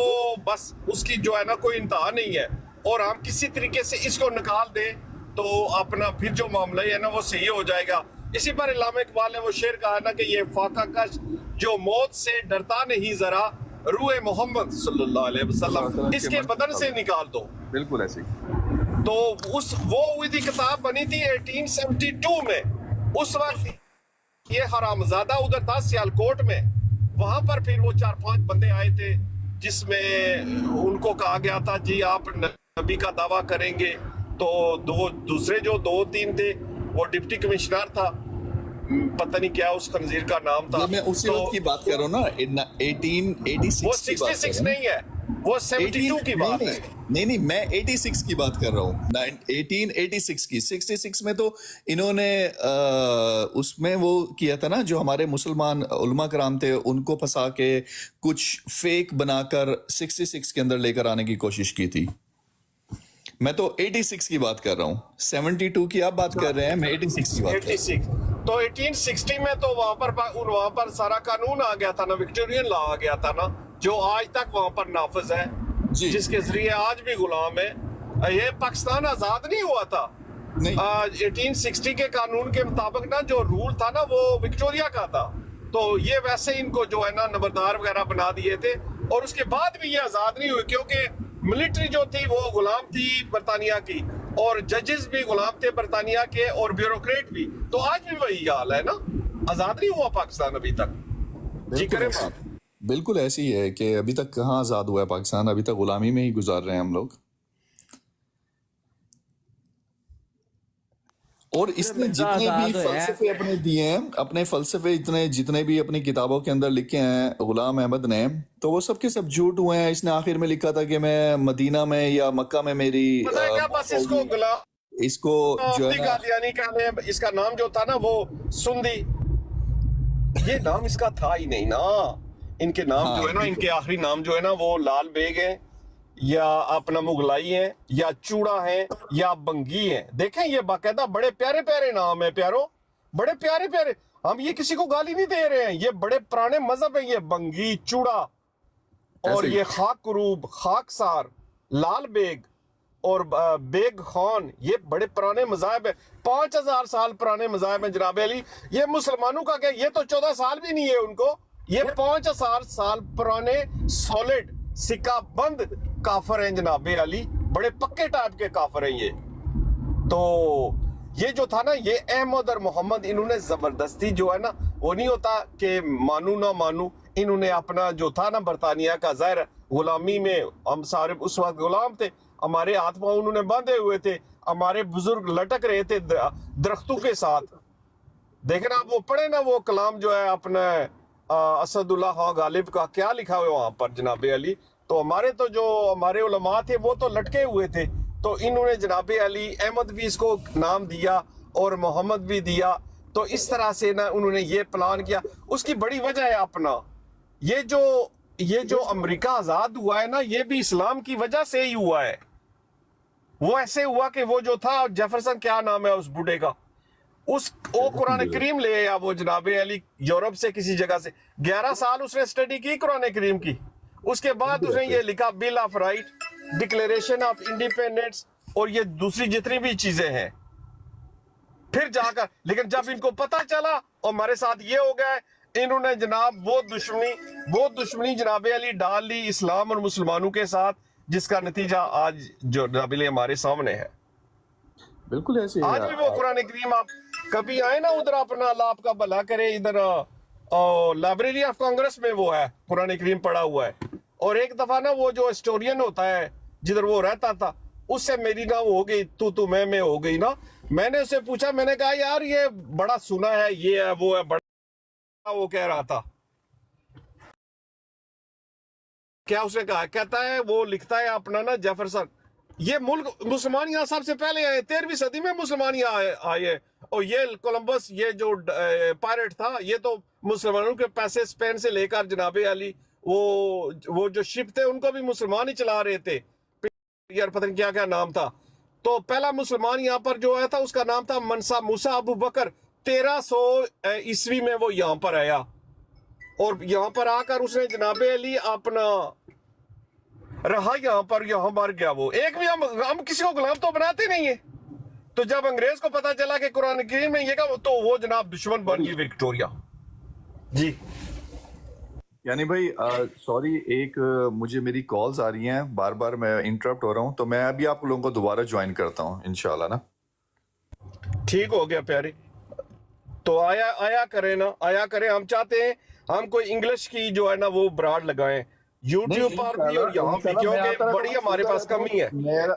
بس اس کی جو ہے نا کوئی انتہا نہیں ہے. اور ہم کسی طریقے سے اس کو نکال دیں تو اپنا پھر جو معاملہ ہے نا وہ صحیح ہو جائے گا. اسی پر علامہ اقبال نے وہ شعر کہا نا کہ یہ فاقہ کش جو موت سے ڈرتا نہیں ذرا, روح محمد صلی اللہ علیہ وسلم اس کے بدن سے نکال دو. بالکل ایسے. تو وہ ہوئی تھی, کتاب بنی تھی 1872 میں. اس وقت یہ حرامزادہ ادھر تھا سیالکوٹ میں, وہاں پر پھر وہ 4-5 بندے آئے تھے جس میں ان کو کہا گیا تھا جی آپ نبی کا دعویٰ کریں گے. تو دوسرے جو 2-3 تھے, وہ ڈپٹی کمشنر تھا, پتہ نہیں کیا اس خنزیر کا نام تھا. میں اسی وقت کی بات کر رہا ہوں نا, 1886 وہ 66 نہیں ہے, وہ 72 کی بات ہے. نہیں, میں 86 کی بات کر رہا ہوں, 1886 کی. 66 میں تو انہوں نے اس میں وہ کیا تھا نا, جو ہمارے مسلمان علماء کرام تھے ان کو پھنسا کے کچھ فیک بنا کر 66 کے اندر لے کر آنے کی کوشش کی تھی. میں تو 86 کی بات کر رہا ہوں, 72 کی آپ بات کر رہے ہیں, میں 86 کی بات کر رہا ہوں. تو 1860 میں تو وہاں پر سارا قانون آ گیا تھا نا, وکٹورین لا آ گیا تھا نا, جو آج تک وہاں پر نافذ ہے جی جس کے ذریعے آج بھی غلام ہے. یہ پاکستان آزاد نہیں ہوا تھا. نہیں 1860 کے قانون کے مطابق نا جو رول تھا نا وہ وکٹوریا کا تھا, تو یہ ویسے ان کو جو ہے نا نمبردار وغیرہ بنا دیے تھے, اور اس کے بعد بھی یہ آزاد نہیں ہوئے کیونکہ ملٹری جو تھی وہ غلام تھی برطانیہ کی, اور ججز بھی غلام تھے برطانیہ کے, اور بیوروکریٹ بھی. تو آج بھی وہی حال ہے نا, آزاد نہیں ہوا پاکستان ابھی تک. جی کریں بات. بالکل ایسی ہے کہ ابھی تک کہاں آزاد ہوا ہے پاکستان, ابھی تک غلامی میں ہی گزار رہے ہیں ہم لوگ. اور اس نے جتنے بھی فلسفے اپنے دیے ہیں, اپنے فلسفے جتنے بھی اپنی کتابوں کے اندر لکھے ہیں غلام احمد نے, تو وہ سب کے سب جھوٹ ہوئے ہیں. اس نے آخر میں لکھا تھا کہ میں مدینہ میں یا مکہ میں میری پتہ ہے کیا, بس اس کو اس کو جو ہے نا قادیانی کہتے ہیں. اس کا نام جو تھا نا وہ سندی, یہ نام اس کا تھا ہی نہیں نا. ان کے نام جو ہے نا, ان کے آخری نام جو ہے نا وہ لال بیگ ہیں یا اپنا مغلائی ہیں یا چوڑا ہیں یا بنگی ہیں. دیکھیں یہ باقاعدہ بڑے پیارے پیارے نام ہیں پیارو, بڑے پیارے پیارے. ہم یہ کسی کو گالی نہیں دے رہے ہیں, یہ بڑے پرانے مذہب ہیں. یہ بنگی, چوڑا, اور یہ خاک کروب, خاکسار, لال بیگ اور بیگ خان, یہ بڑے پرانے مذاہب ہیں. 5000 سال پرانے مذاہب ہیں جناب علی. یہ مسلمانوں کا کہ یہ تو 14 سال بھی نہیں ہے ان کو, یہ 5000 سال پرانے سالڈ سکہ بند کافر ہیں جناب علی, بڑے پکے ٹائپ کے کافر ہیں یہ. تو یہ جو تھا نا, یہ احمد اور محمد, انہوں نے زبردستی جو ہے نا, وہ نہیں ہوتا کہ مانو نہ مانو, انہوں نے اپنا جو تھا نا برطانیہ کا, ظاہر غلامی میں ہم سارے اس وقت غلام تھے, ہمارے ہاتھ پاؤں انہوں نے باندھے ہوئے تھے, ہمارے بزرگ لٹک رہے تھے درختوں کے ساتھ. دیکھنا آپ وہ پڑھے نا وہ کلام جو ہے اپنا اسد اللہ خان غالب کا, کیا لکھا ہوئے وہاں پر جناب علی. تو ہمارے تو جو ہمارے علماء تھے وہ تو لٹکے ہوئے تھے, تو انہوں نے جناب علی احمد بھی اس کو نام دیا اور محمد بھی دیا. تو اس طرح سے نا انہوں نے یہ پلان کیا. اس کی بڑی وجہ ہے اپنا یہ جو امریکہ آزاد ہوا ہے نا, یہ بھی اسلام کی وجہ سے ہی ہوا ہے. وہ ایسے ہوا کہ وہ جو تھا جیفرسن, کیا نام ہے اس بوڑھے کا, وہ قرآن کریم لے آیا وہ جناب علی یورپ سے کسی جگہ سے. 11 سال اس نے اسٹڈی کی قرآن کریم کی. اس کے بعد اس نے یہ لکھا bill of right, declaration of independence, اور یہ دوسری جتنی بھی چیزیں ہیں. پھر جا کر لیکن جب ان کو پتا چلا اور ہمارے ساتھ یہ ہو گیا, انہوں نے جناب وہ دشمنی جناب علی ڈال لی اسلام اور مسلمانوں کے ساتھ, جس کا نتیجہ آج جو جناب علی ہمارے سامنے ہے. بالکل ایسے آج بھی وہ قرآن کریم, آپ کبھی آئے نا ادھر, اپنا اللہ آپ کا بھلا کرے, ادھر لائبریری آف کانگریس میں وہ ہے قرآن کریم پڑا ہوا ہے. اور ایک دفعہ نا وہ جو ہسٹورین ہوتا ہے جدھر وہ رہتا تھا, اس سے میری نا وہ ہو گئی تو میں ہو گئی نا. میں نے اسے پوچھا, میں نے کہا یار یہ بڑا سنا ہے, یہ ہے وہ ہے, بڑا وہ کہہ رہا تھا. کیا اس نے کہا, کہتا ہے وہ لکھتا ہے اپنا نا جیفرسن, یہ ملک مسلمان یہاں سب سے پہلے آئے, 13ویں صدی میں مسلمان یہاں آئے. اور یہ کولمبس, یہ جو پائرٹ تھا, یہ تو مسلمانوں کے پیسے اسپین سے لے کر جناب علی وہ جو شپ تھے ان کو بھی مسلمان ہی چلا رہے تھے. یار پتہ نہیں کیا نام تھا. تو پہلا مسلمان یہاں پر جو آیا تھا اس کا نام تھا منسا موسیٰ ابو بکر. 1300 عیسوی میں وہ یہاں پر آیا, اور یہاں پر آ کر اس نے جناب علی اپنا رہا یہاں پر, یہاں مر گیا وہ. ایک بھی ہم کسی کو غلام تو بناتے نہیں ہیں. تو جب انگریز کو پتا چلا کہ قرآن کریم میں یہ کہا, تو وہ جناب دشمن بن گئی وکٹوریا. جی یعنی بھائی سوری, ایک مجھے میری کالز آ رہی ہیں بار بار, میں انٹرپٹ ہو رہا ہوں, تو میں ابھی آپ لوگوں کو دوبارہ جوائن کرتا ہوں انشاءاللہ نا. ٹھیک ہو گیا پیارے. تو آیا کریں نا, آیا کریں. ہم چاہتے ہیں ہم کوئی انگلش کی جو ہے نا وہ براڈ لگائیں یوٹیوب پر بھی اور یہاں بھی, کیونکہ بڑی ہمارے پاس کمی ہے.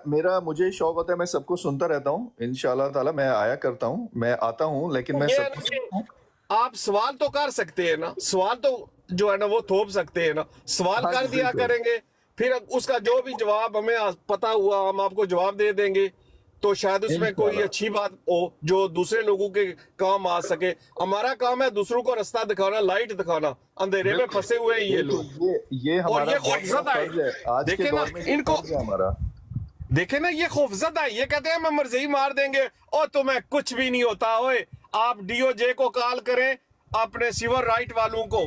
میرا مجھے شوق ہوتا ہے, میں سب کو سنتا رہتا ہوں. انشاءاللہ تعالی میں آیا کرتا ہوں, میں آتا ہوں, لیکن میں سب کو آپ سوال تو کر سکتے ہیں نا, سوال تو جو ہے نا وہ تھوپ سکتے ہیں نا, سوال کر دیا کریں گے, پھر اس کا جو بھی جواب ہمیں پتا ہوا ہم آپ کو جواب دے دیں گے. تو شاید اس میں کوئی اچھی بات ہو جو دوسرے لوگوں کے کام آ سکے. ہمارا کام ہے دوسروں کو رستہ دکھانا, لائٹ دکھانا. اندھیرے میں پھنسے ہوئے ہیں یہ لوگ, اور یہ خوفزدہ ہے. دیکھیں نا ان کو, دیکھیں نا یہ خوفزدہ ہے. یہ کہتے ہیں ہمیں مرضی مار دیں گے, اور تمہیں کچھ بھی نہیں ہوتا. ہوئے آپ ڈی او جے کو کال کریں, اپنے سیور رائٹ والوں کو,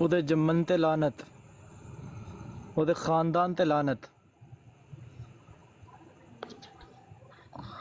ਉਹਦੇ ਜੰਮਣ ਤੇ ਲਾਨਤ, ਉਹਦੇ ਖਾਨਦਾਨ ਤੇ ਲਾਨਤ।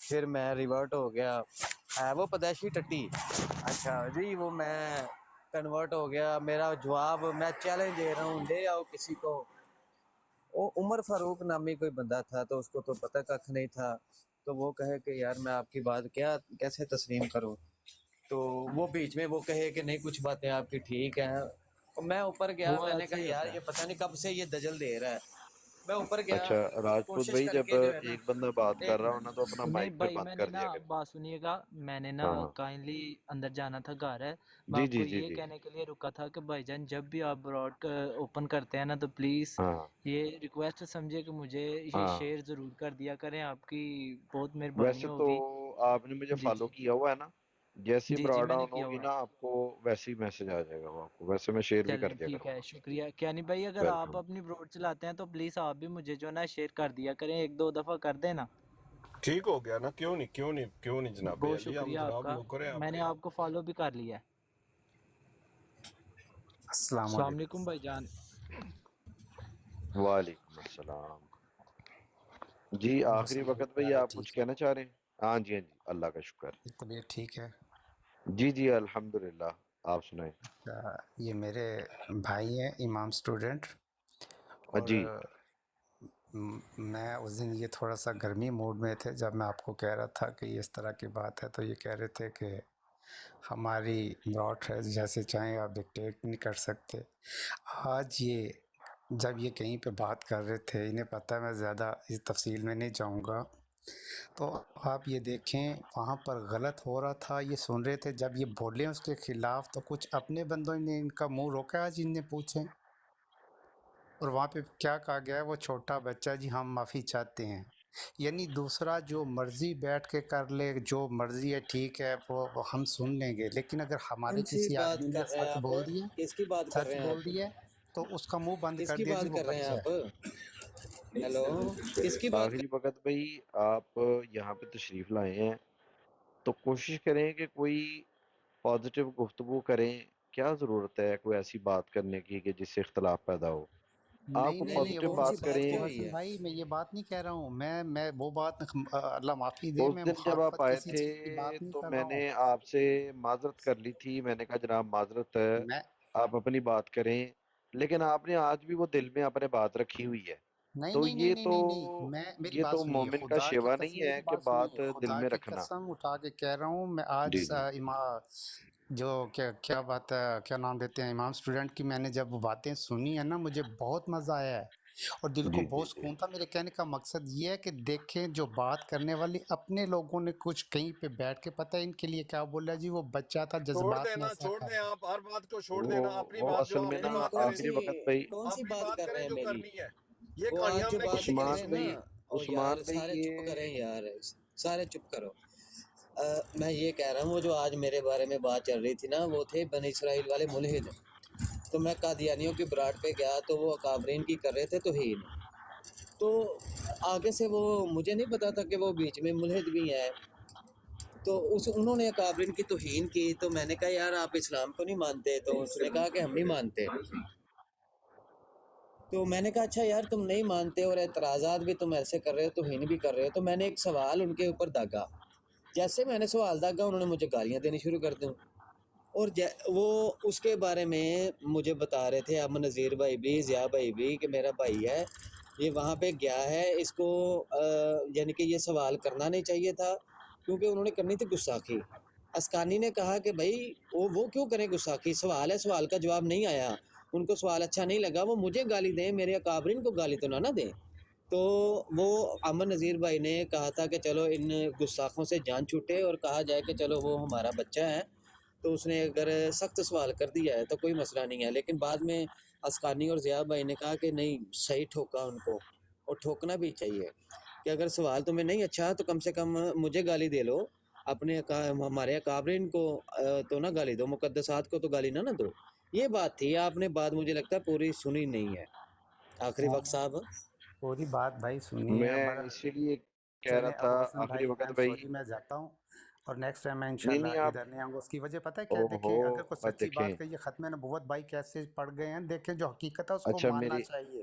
پھر میں ریورٹ ہو گیا، ہے وہ پیدائشی ٹٹی، اچھا جی وہ میں کنورٹ ہو گیا، میرا جواب میں چیلنج دے رہا ہوں، لے آؤ کسی کو۔ وہ عمر فاروق نامی کوئی بندہ تھا، تو اس کو تو پتہ ککھ نہیں تھا، تو وہ کہے کہ یار میں آپ کی بات کیسے تسلیم کروں، تو وہ بیچ میں وہ کہے کہ نہیں کچھ باتیں آپ کی ٹھیک ہیں۔ میں اوپر گیا، وہ میں نے ایسے کہا ہی یار ہوتا یہ ہے۔ پتہ نہیں کب سے یہ دجل دے رہا ہے۔ میں اوپر گیا، اچھا راجپوت کوشش بھائی، کر جب کے جو ہے نا ایک بندہ بات کر ایک رہا ہو نا تو اپنا نہیں مائک پھر بھائی، بند میں نے کر نا دیا کریں۔ بات سنیے گا، میں نے نا ہاں ہاں کائنڈلی اندر جانا تھا گھر ہے، میں جی آپ جی کو جی یہ جی کہنے کے لیے رکا تھا کہ بھائی جان جب بھی آپ براڈ اوپن کرتے ہیں نا تو پلیز ہاں یہ ریکویسٹ سمجھے کہ مجھے یہ ہاں۔ شیئر ضرور کر دیا کریں، آپ کی بہت مہربانی ویسے تو ہوگی۔ آپ نے مجھے جی فالو جی کیا ہوا ہے نا، جیسے ہی جی جی براڈ میں نے آن کیا ہوگی ہوا نا ہے۔ آپ کو ویسے ہی میسج آ جائے گا، وہ آپ کو ویسے میں شیئر بھی کر چلیں دیا ٹھیک کروں ہے، گا۔ شکریہ کیانی بھائی، اگر آپ ویلکم۔ اپنی براڈ چلاتے ہیں تو پلیز آپ بھی مجھے جو ہے نا شیئر کر دیا کریں، ایک دو دفعہ کر دیں نا۔ ٹھیک ہو گیا نا، کیوں نہیں جناب بہت علی، ہم شکریہ آپ جناب کا، نوکر ہیں آپ میں نے کے۔ آپ کو فالو بھی کر لیا ہے۔ السلام السلام علیکم۔ علیکم بھائی جان۔ وعلیکم السلام جی۔ آخری محسن بھائی وقت کیا بھائی حال ہے؟ آپ کچھ ٹھیک ہے؟ کہنا چاہ رہے ہیں؟ ہاں جی ہاں جی، اللہ کا شکر۔ طبیعت ٹھیک ہے؟ جی جی الحمدللہ، آپ سنائیں۔ یہ میرے بھائی ہیں امام اسٹوڈنٹ، اور جی میں اس دن یہ تھوڑا سا گرمی موڈ میں تھے جب میں آپ کو کہہ رہا تھا کہ یہ اس طرح کی بات ہے، تو یہ کہہ رہے تھے کہ ہماری براڈ ہے، جیسے چاہیں آپ ڈکٹیٹ نہیں کر سکتے۔ آج یہ جب یہ کہیں پہ بات کر رہے تھے، انہیں پتہ ہے میں زیادہ اس تفصیل میں نہیں جاؤں گا، تو آپ یہ دیکھیں وہاں پر غلط ہو رہا تھا، یہ سن رہے تھے، جب یہ بولے اس کے خلاف تو کچھ اپنے بندوں نے ان کا منہ روکا آج ان نے پوچھیں، اور وہاں پہ کیا کہا گیا ہے، وہ چھوٹا بچہ جی ہم معافی چاہتے ہیں، یعنی دوسرا جو مرضی بیٹھ کے کر لے، جو مرضی ہے ٹھیک ہے، وہ ہم سن لیں گے، لیکن اگر ہمارے کون سی کسی بات آدمی نے کر رہے ہیں سچ آپ؟ بول دیا، کس کی بات کر سچ رہے ہیں بول آپ؟ دیا تو اس کا منہ بند کس کر کی دیا جی بات وہ کر رہے ہیں بچہ ہے۔ آپ؟ ہیلو، کس کی بات کر آخری وقت بھائی آپ یہاں پہ تشریف لائے ہیں تو کوشش کریں کہ کوئی پازیٹیو گفتگو کریں۔ کیا ضرورت ہے کوئی ایسی بات کرنے کی کہ جس سے اختلاف پیدا ہو؟ آپ نہیں نہیں نہیں نہیں، نہیں، پازیٹیو کون سی بات بات کریں۔ کیا ہوئی محسن ہے؟ بھائی میں یہ بات نہیں کہہ رہا ہوں، میں وہ بات اللہ معافی دے، اس میں دن جب آپ مخالفت آئے کسی تھے چیز کی بات نہیں تو کر میں رہا ہوں۔ نے آپ سے معذرت کر لی تھی، میں نے کہا جناب معذرت ہے، میں آپ اپنی بات کریں، لیکن آپ نے آج بھی وہ دل میں اپنے بات رکھی ہوئی ہے۔ نہیں تو نہیں نہیں نہیں نہیں نہیں، میں میری یہ بات تو سنیے، مومن کا خدا کی شیوا قسم نہیں ہے میری کہ بات بات سنیے، دل خدا میں کی رکھنا۔ قسم اٹھا کے کہہ رہا ہوں، میں آج جی جی جو کیا بات ہے، کیا نام دیتے ہیں، امام اسٹوڈنٹ کی میں نے جب وہ باتیں سنی ہیں نا، مجھے بہت مزہ آیا ہے اور دل کو جی جی بہت جی۔ سکون تھا۔ میرے کہنے کا مقصد یہ ہے کہ دیکھیں جو بات کرنے والی اپنے لوگوں نے کچھ کہیں پہ بیٹھ کے، پتہ ہے ان کے لیے کیا بولا جی، وہ بچہ تھا جذبات میں ایسا چھوڑ کر دیں، رہا۔ آپ ہر بات کو چھوڑ دینا، اپنی وہ بات جو اصل میں آپ نے نا نہیں بات کون کرنی آخری سی ہے، وقت پہ کون سی اپنی بات بات کر رہے کریں ہیں جو میری؟ کرنی ہے، یہ وہ آج کہانیاں ہم جو نے بات کسی کر کی رہے عثمان ہیں سنی نا، بھائی، ہے؟ او عثمان یار بھائی سارے چپ کریں یہ یار، سارے چپ کرو۔ میں یہ کہہ رہا ہوں، وہ جو آج میرے بارے میں بات چل رہی تھی نا، وہ تھے بنی اسرائیل والے ملحد، تو میں قادیانیوں کی براڈ پہ گیا تو وہ اکابرین کی کر رہے تھے توہین، تو آگے سے وہ مجھے نہیں پتا تھا کہ وہ بیچ میں ملحد بھی ہیں، تو انہوں نے اکابرین کی توہین کی، تو میں نے کہا یار آپ اسلام کو نہیں مانتے، تو اس نے کہا کہ ہم نہیں مانتے، تو میں نے کہا اچھا یار تم نہیں مانتے اور اعتراضات بھی تم ایسے کر رہے ہو، توہین بھی کر رہے ہو، تو میں نے ایک سوال ان کے اوپر داغا، جیسے میں نے سوال داغا انہوں نے مجھے گالیاں دینی شروع کر دیں، اور وہ اس کے بارے میں مجھے بتا رہے تھے امن نذیر بھائی بھی، ضیاء بھائی بھی، کہ میرا بھائی ہے یہ وہاں پہ گیا ہے، اس کو یعنی کہ یہ سوال کرنا نہیں چاہیے تھا، کیونکہ انہوں نے کرنی تھی گستاخی۔ اسکانی نے کہا کہ بھائی وہ کیوں کریں گستاخی، سوال ہے، سوال کا جواب نہیں آیا، ان کو سوال اچھا نہیں لگا، وہ مجھے گالی دیں، میرے اکابرین کو گالی تو نہ دیں۔ تو وہ امن نذیر بھائی نے کہا تھا کہ چلو ان گستاخوں سے جان چھوٹے اور کہا جائے کہ چلو وہ ہمارا بچہ ہے، تو اس نے اگر سخت سوال کر دیا ہے تو کوئی مسئلہ نہیں ہے، لیکن بعد میں اسکانی اور ضیاء بھائی نے کہا کہ نہیں صحیح ٹھوکا ان کو، اور ٹھوکنا بھی چاہیے کہ اگر سوال تمہیں نہیں اچھا تو کم سے کم مجھے گالی دے لو، اپنے ہمارے اکابرین کو تو نہ گالی دو، مقدسات کو تو گالی نہ دو۔ یہ بات تھی، آپ نے بات مجھے لگتا ہے پوری سنی نہیں ہے آخری وقت صاحب۔ پوری بات بھائی سنی ہے، میں اسی لیے کہہ رہا چلیں تھا ابو حسن آخری بھائی، آئی وقت ایم بھائی۔ سوری، میں جاتا ہوں، اور نیکسٹ ٹائم میں نہیں انشاءاللہ نہیں آپ، ادھر نہیں آؤں گا۔ اس کی وجہ پتہ ہے کیا، او ہو، دیکھیں اگر کوئی بس سچی دیکھیں، بات کہی ہے، ختم نبوت بھائی کیسے پڑھ گئے ہیں، دیکھیں جو حقیقت ہے اس کو اچھا ماننا میری چاہیے۔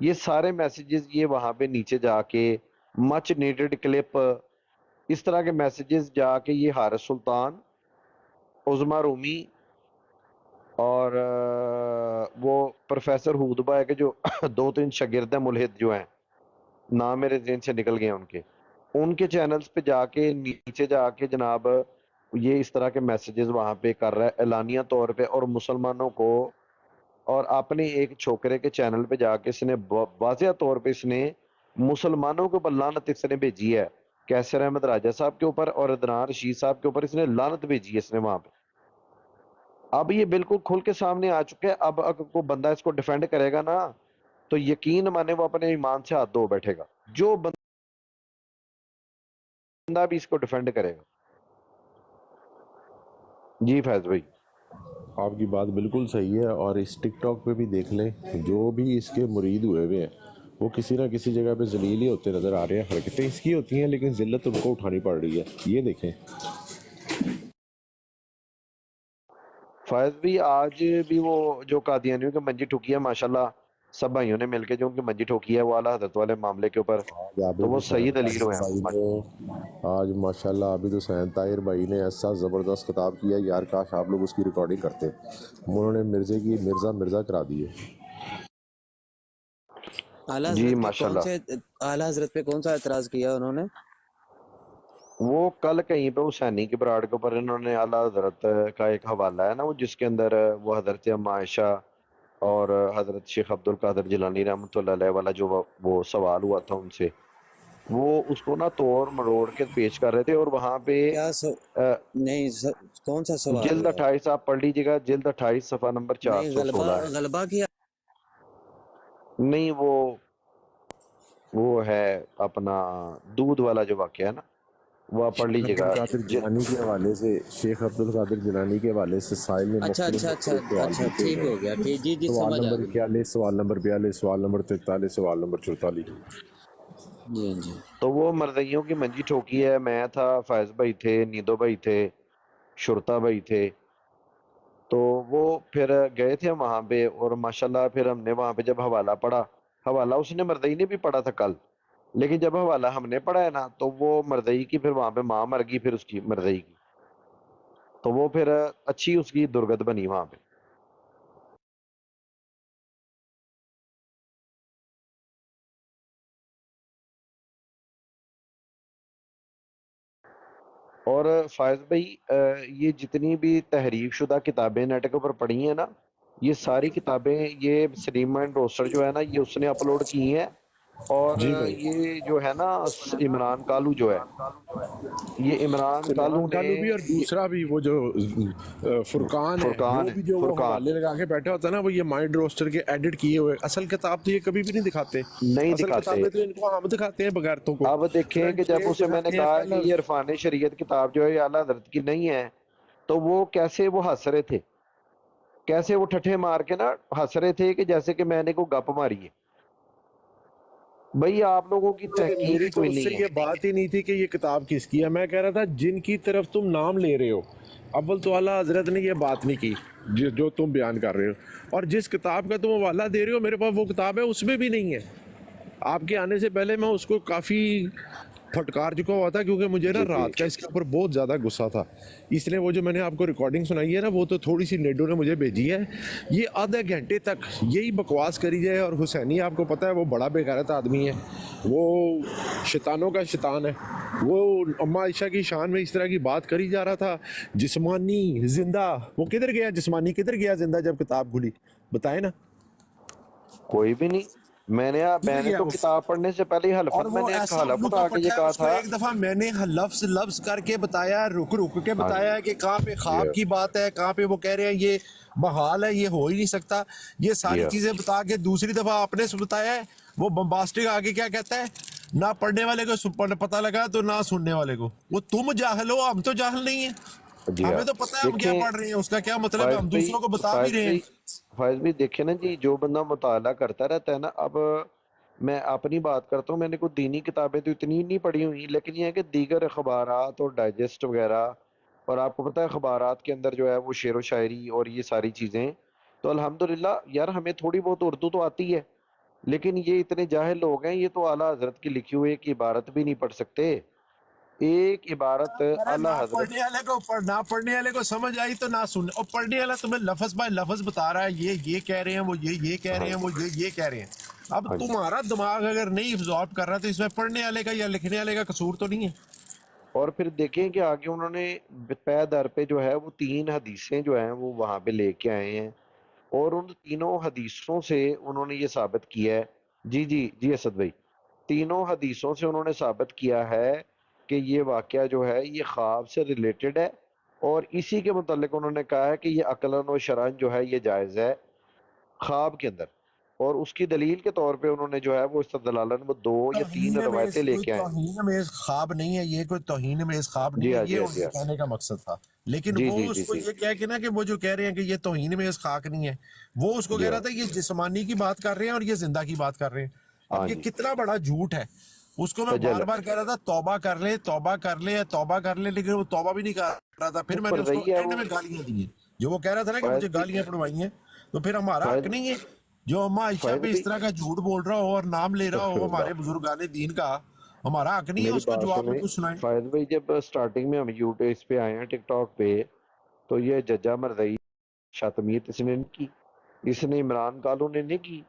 یہ سارے میسیجز یہ وہاں پہ نیچے جا کے مچ نیڈڈ کلپ اس طرح کے میسیجز جا کے یہ حارث سلطان، عظما رومی اور وہ پروفیسر ہودبا ہے کہ جو 2-3 شاگرد ہیں ملحد جو ہیں، نام میرے ذہن سے نکل گئے ان کے چینلز پہ جا کے نیچے جا کے جناب یہ اس طرح کے میسیجز وہاں پہ کر رہا ہے اعلانیہ طور پہ، اور مسلمانوں کو، اور اپنے ایک چھوکرے کے چینل پہ جا کے اس نے واضح طور پہ اس نے مسلمانوں کے اوپر لعنت اس نے بھیجی ہے، کیسر احمد راجہ صاحب کے اوپر اور عدنان رشید صاحب کے اوپر اس نے لعنت بھیجی ہے اس نے وہاں پہ۔ اب یہ بالکل کھل کے سامنے آ چکے ہیں، اب اگر کوئی بندہ اس کو ڈیفینڈ کرے گا نا تو یقین مانے وہ اپنے ایمان سے ہاتھ دھو بیٹھے گا، جو بندہ بھی اس کو ڈیفینڈ کرے گا۔ جی فیض بھائی۔ آپ کی بات بالکل صحیح ہے، اور اس ٹک ٹاک پہ بھی دیکھ لیں جو بھی اس کے مرید ہوئے ہوئے ہیں وہ کسی نہ کسی جگہ پہ ذلیل ہی ہوتے نظر آ رہے ہیں، حرکتیں اس کی ہوتی ہیں لیکن ذلت ان کو اٹھانی پڑ رہی ہے، یہ دیکھیں۔ فائز بھی آج بھی وہ جو قادیانیوں کی منجی ٹھوکی ہے ماشاءاللہ سب بھائیوں نے مل کے جو ان کی منجی ٹھوکی ہے وہ اعلیٰ حضرت والے معاملے کے اوپر، آج تو عابد وہ صحیح حسین دلیل ہوئے بھائی ہیں۔ نے، آج ماشاءاللہ عابد حسین طاہر بھائی نے ایسا زبردست خطاب کیا، یار کاش آپ لوگ اس کی ریکارڈنگ کرتے، انہوں نے مرزے کی مرزا کرا دی ہے۔ اعلیٰ جی حضرت کے ماشاءاللہ۔ اعلیٰ حضرت پہ کون سا اعتراض کیا انہوں نے؟ وہ کل کہیں پہ حسینی کی براڑ کے اوپر انہوں نے اعلیٰ حضرت کا ایک حوالہ ہے نا وہ جس کے اندر وہ حضرت ام عائشہ اور حضرت شیخ عبد القادر جیلانی رحمۃ اللہ علیہ والا جو وہ سوال ہوا تھا ان سے، وہ اس کو نا توڑ مروڑ کے پیش کر رہے تھے، اور وہاں پہ کیا نہیں کون سا سوال جلد ہوا؟ 28 آپ پڑھ لیجیے گا، جلد 28 صفحہ نمبر نہیں 416 ہے۔ غلبہ کیا؟ نہیں وہ ہے اپنا دودھ والا جو واقعہ ہے نا وہ آپ پڑھ شیخ لیجیے عبد گا۔ القادر جیلانی کے حوالے سے، شیخ عبد القادر جیلانی کے حوالے سے سائل نے اچھا مختلف اچھا اچھا سوال اچھا پوچھے ٹھیک ہیں، ہو گیا، ٹھیک جی جی سوال سمجھ آ نمبر گئی۔ 41، سوال نمبر 42، سوال نمبر 43، سوال نمبر 44۔ جی جی تو وہ مرضیوں کی منجی ٹھوکی ہے، میں تھا، فائز بھائی تھے، نیدو بھائی تھے، شرطا بھائی تھے، تو وہ پھر گئے تھے وہاں پہ، اور ماشاءاللہ پھر ہم نے وہاں پہ جب حوالہ پڑھا، حوالہ اس نے مرضی نے بھی پڑھا تھا کل، لیکن جب حوالہ ہم نے پڑھا ہے نا تو وہ مرضی کی پھر وہاں پہ ماں مر گئی پھر اس کی مرضی کی، تو وہ پھر اچھی اس کی درگت بنی وہاں پہ۔ اور فائز بھائی یہ جتنی بھی تحریف شدہ کتابیں نیٹ کے اوپر پڑھی ہیں نا، یہ ساری کتابیں یہ سلیم اینڈ روسٹر جو ہے نا یہ اس نے اپلوڈ کی ہیں، اور جی بھائی، یہ جو ہے نا عمران کالو جو ہے، یہ عمران کالو عمران نے کالو بھی اور دوسرا بھی وہ جو فرقان ہے، وہ بھی جو وہ فرقان حوالے لگا کے بیٹھا ہوتا ہے نا، وہ یہ مائنڈ روسٹر کے ایڈٹ کیے ہوئے، اصل کتاب تو یہ کبھی بھی نہیں دکھاتے، نہیں اصل دکھاتے۔ کتابیں تو ان کو ہم دکھاتے ہیں بغیرتوں کو، اب دیکھیں کہ فرنٹ جب پیج اسے میں نے دکھاتے ہیں کہا کہ پہلا۔ یہ عرفان شریعت کتاب جو ہے یہ اعلیٰ حضرت کی نہیں ہے، تو وہ کیسے وہ ہنس رہے تھے، کیسے وہ ٹھٹھے مار کے نا ہنس رہے تھے کہ جیسے کہ میں نے کوئی گپ ماری ہے۔ بھئی آپ لوگوں کی تحقیق میری ہی تو کوئی اس سے نہیں یہ ہے۔ بات ہی نہیں تھی کہ یہ کتاب کس کی ہے، میں کہہ رہا تھا جن کی طرف تم نام لے رہے ہو، اول تو اعلیٰ حضرت نے یہ بات نہیں کی جو تم بیان کر رہے ہو، اور جس کتاب کا تم حوالہ دے رہے ہو میرے پاس وہ کتاب ہے، اس میں بھی نہیں ہے۔ آپ کے آنے سے پہلے میں اس کو کافی پھٹکار چکا ہوا تھا، کیونکہ مجھے نا جی جی رات کا اس کے اوپر بہت زیادہ غصہ تھا، اس لیے وہ جو میں نے آپ کو ریکارڈنگ سنائی ہے نا وہ تو تھوڑی سی نیڈو نے مجھے بھیجی ہے، یہ آدھے گھنٹے تک یہی بکواس کری جائے، اور حسینی آپ کو پتہ ہے وہ بڑا بے غیرت آدمی ہے، وہ شیطانوں کا شیطان ہے، وہ اما عائشہ کی شان میں اس طرح کی بات کری جا رہا تھا، جسمانی زندہ، وہ کدھر گیا جسمانی، کدھر گیا زندہ جب کتاب کھلی، بتائیں نا کوئی بھی نہیں۔ میں کدھر نے گیا تو وہ؟ کتاب پڑھنے سے پہلے ہی اور حلفت میں وہ نے ایک ایسا حلف الو کا اٹھا کے یہ پٹھا ہے، کہا اس کو تھا۔ ایک دفعہ میں نے لفظ کر کے بتایا، رک کے ہاں جی بتایا ہے کہ کہاں پہ خواب کی بات ہے، کہاں پہ وہ کہہ رہے ہیں یہ بحال ہے، یہ ہو ہی نہیں سکتا، یہ جی ساری ہاں چیزیں بتا کے دوسری دفعہ آپ نے بتایا ہے، وہ بمباسٹک آگے کیا کہتا ہے، نہ پڑھنے والے کو پتہ لگا تو نہ سننے والے کو، وہ تم جاہل ہو، ہم تو جاہل نہیں ہیں، جی ہاں۔ ہمیں تو پتہ ہے ہم کیا دیکھیں پڑھ رہے ہیں، اس کا کیا مطلب ہے، فائز ہم بھائی، دوسروں کو بتا بھی فائز رہے ہیں۔ بھائی، فائز بھائی دیکھیں نا جی، جو بندہ مطالعہ کرتا رہتا ہے نا، اب میں اپنی بات کرتا ہوں، میں نے کوئی دینی کتابیں تو اتنی نہیں پڑھی ہوئی، لیکن یہ ہے کہ دیگر اخبارات اور ڈائجسٹ وغیرہ، اور آپ کو پتہ ہے اخبارات کے اندر جو ہے وہ شعر و شاعری اور یہ ساری چیزیں، تو الحمدللہ یار ہمیں تھوڑی بہت اردو تو آتی ہے، لیکن یہ اتنے جاہل لوگ ہیں، یہ تو اعلیٰ حضرت کی لکھی ہوئی ایک عبارت بھی نہیں پڑھ سکتے. ایک عبارت ارے نہ اعلیٰ حضرت. پڑھنے والے کو نہ پڑھنے والے کو سمجھ آئی تو نہ سن، اور پڑھنے والا تمہیں لفظ بائی لفظ بتا رہا ہے، یہ کہہ رہے ہیں، وہ یہ کہہ رہے ہیں، وہ یہ کہہ رہے ہیں. اب ہاں جی. تمہارا دماغ اگر نہیں ابزارب کر رہا تو اس میں پڑھنے والے کا یا لکھنے والے کا قصور تو نہیں ہے. اور پھر دیکھیں کہ آگے انہوں نے پے در پہ جو ہے وہ 3 حدیثیں جو ہیں وہ وہاں پہ لے کے آئے ہیں، اور ان تینوں حدیثوں سے انہوں نے یہ ثابت کیا ہے. جی اسد بھائی، تینوں حدیثوں سے انہوں نے ثابت کیا ہے کہ یہ واقعہ جو ہے یہ خواب سے ریلیٹڈ ہے، اور اسی کے متعلق انہوں نے کہا ہے کہ یہ عقلاً و شرعاً جو ہے یہ جائز ہے خواب کے اندر. اور اس کی دلیل کے طور پہ انہوں نے جو ہے وہ استدلالن وہ 2 یا 3 توہین امیز روایتیں لے کوئی کے آئے. توہین امیز خواب نہیں ہے، یہ کوئی توہین امیز خواب نہیں جی ہے، ہاں، یہ جی ہاں، ان جی کے ہاں. کہنے کا مقصد تھا. لیکن جی وہ جی اس جی کو جی یہ کہہ کے نا کہ وہ جو کہہ رہے ہیں کہ یہ توہین امیز خاک نہیں ہے، وہ اس کو جی کہہ ہاں. رہا تھا یہ جسمانی کی بات کر رہے ہیں اور یہ زندہ کی بات کر رہے ہیں. ہاں اب یہ جی. کتنا بڑا جھوٹ ہے. اس کو میں تجل بار بار کہہ رہا تھا توبہ کر لے، توبہ کر لے، توبہ کر لے، لیکن وہ توبہ بھی نہیں کر رہا تھا. پھر میں نے پر اس کو رہی ہے اینڈ وہ میں گالیاں دی ہیں، جو وہ کہہ رہا تھا نا کہ فائد مجھے بھی. گالیاں پڑوائی ہیں. تو پھر ہمارا حق فائد نہیں ہے جو اما عائشہ فائد پہ اس بھی. طرح کا جھوٹ بول رہا ہو اور نام لے رہا استغفر ہو اللہ. ہمارے بزرگان دین کا، ہمارا حق نہیں ہے میری اس کو بات جواب میں سنیں کچھ سنائیں. فائد بھائی، جب سٹارٹنگ میں ہم یوٹیوب اس پہ آئے ہیں ٹک ٹاک پہ، تو یہ ججا مرزئی شاتمیت اس نے نہیں کی، اس نے عمران کالو نے نہیں کی.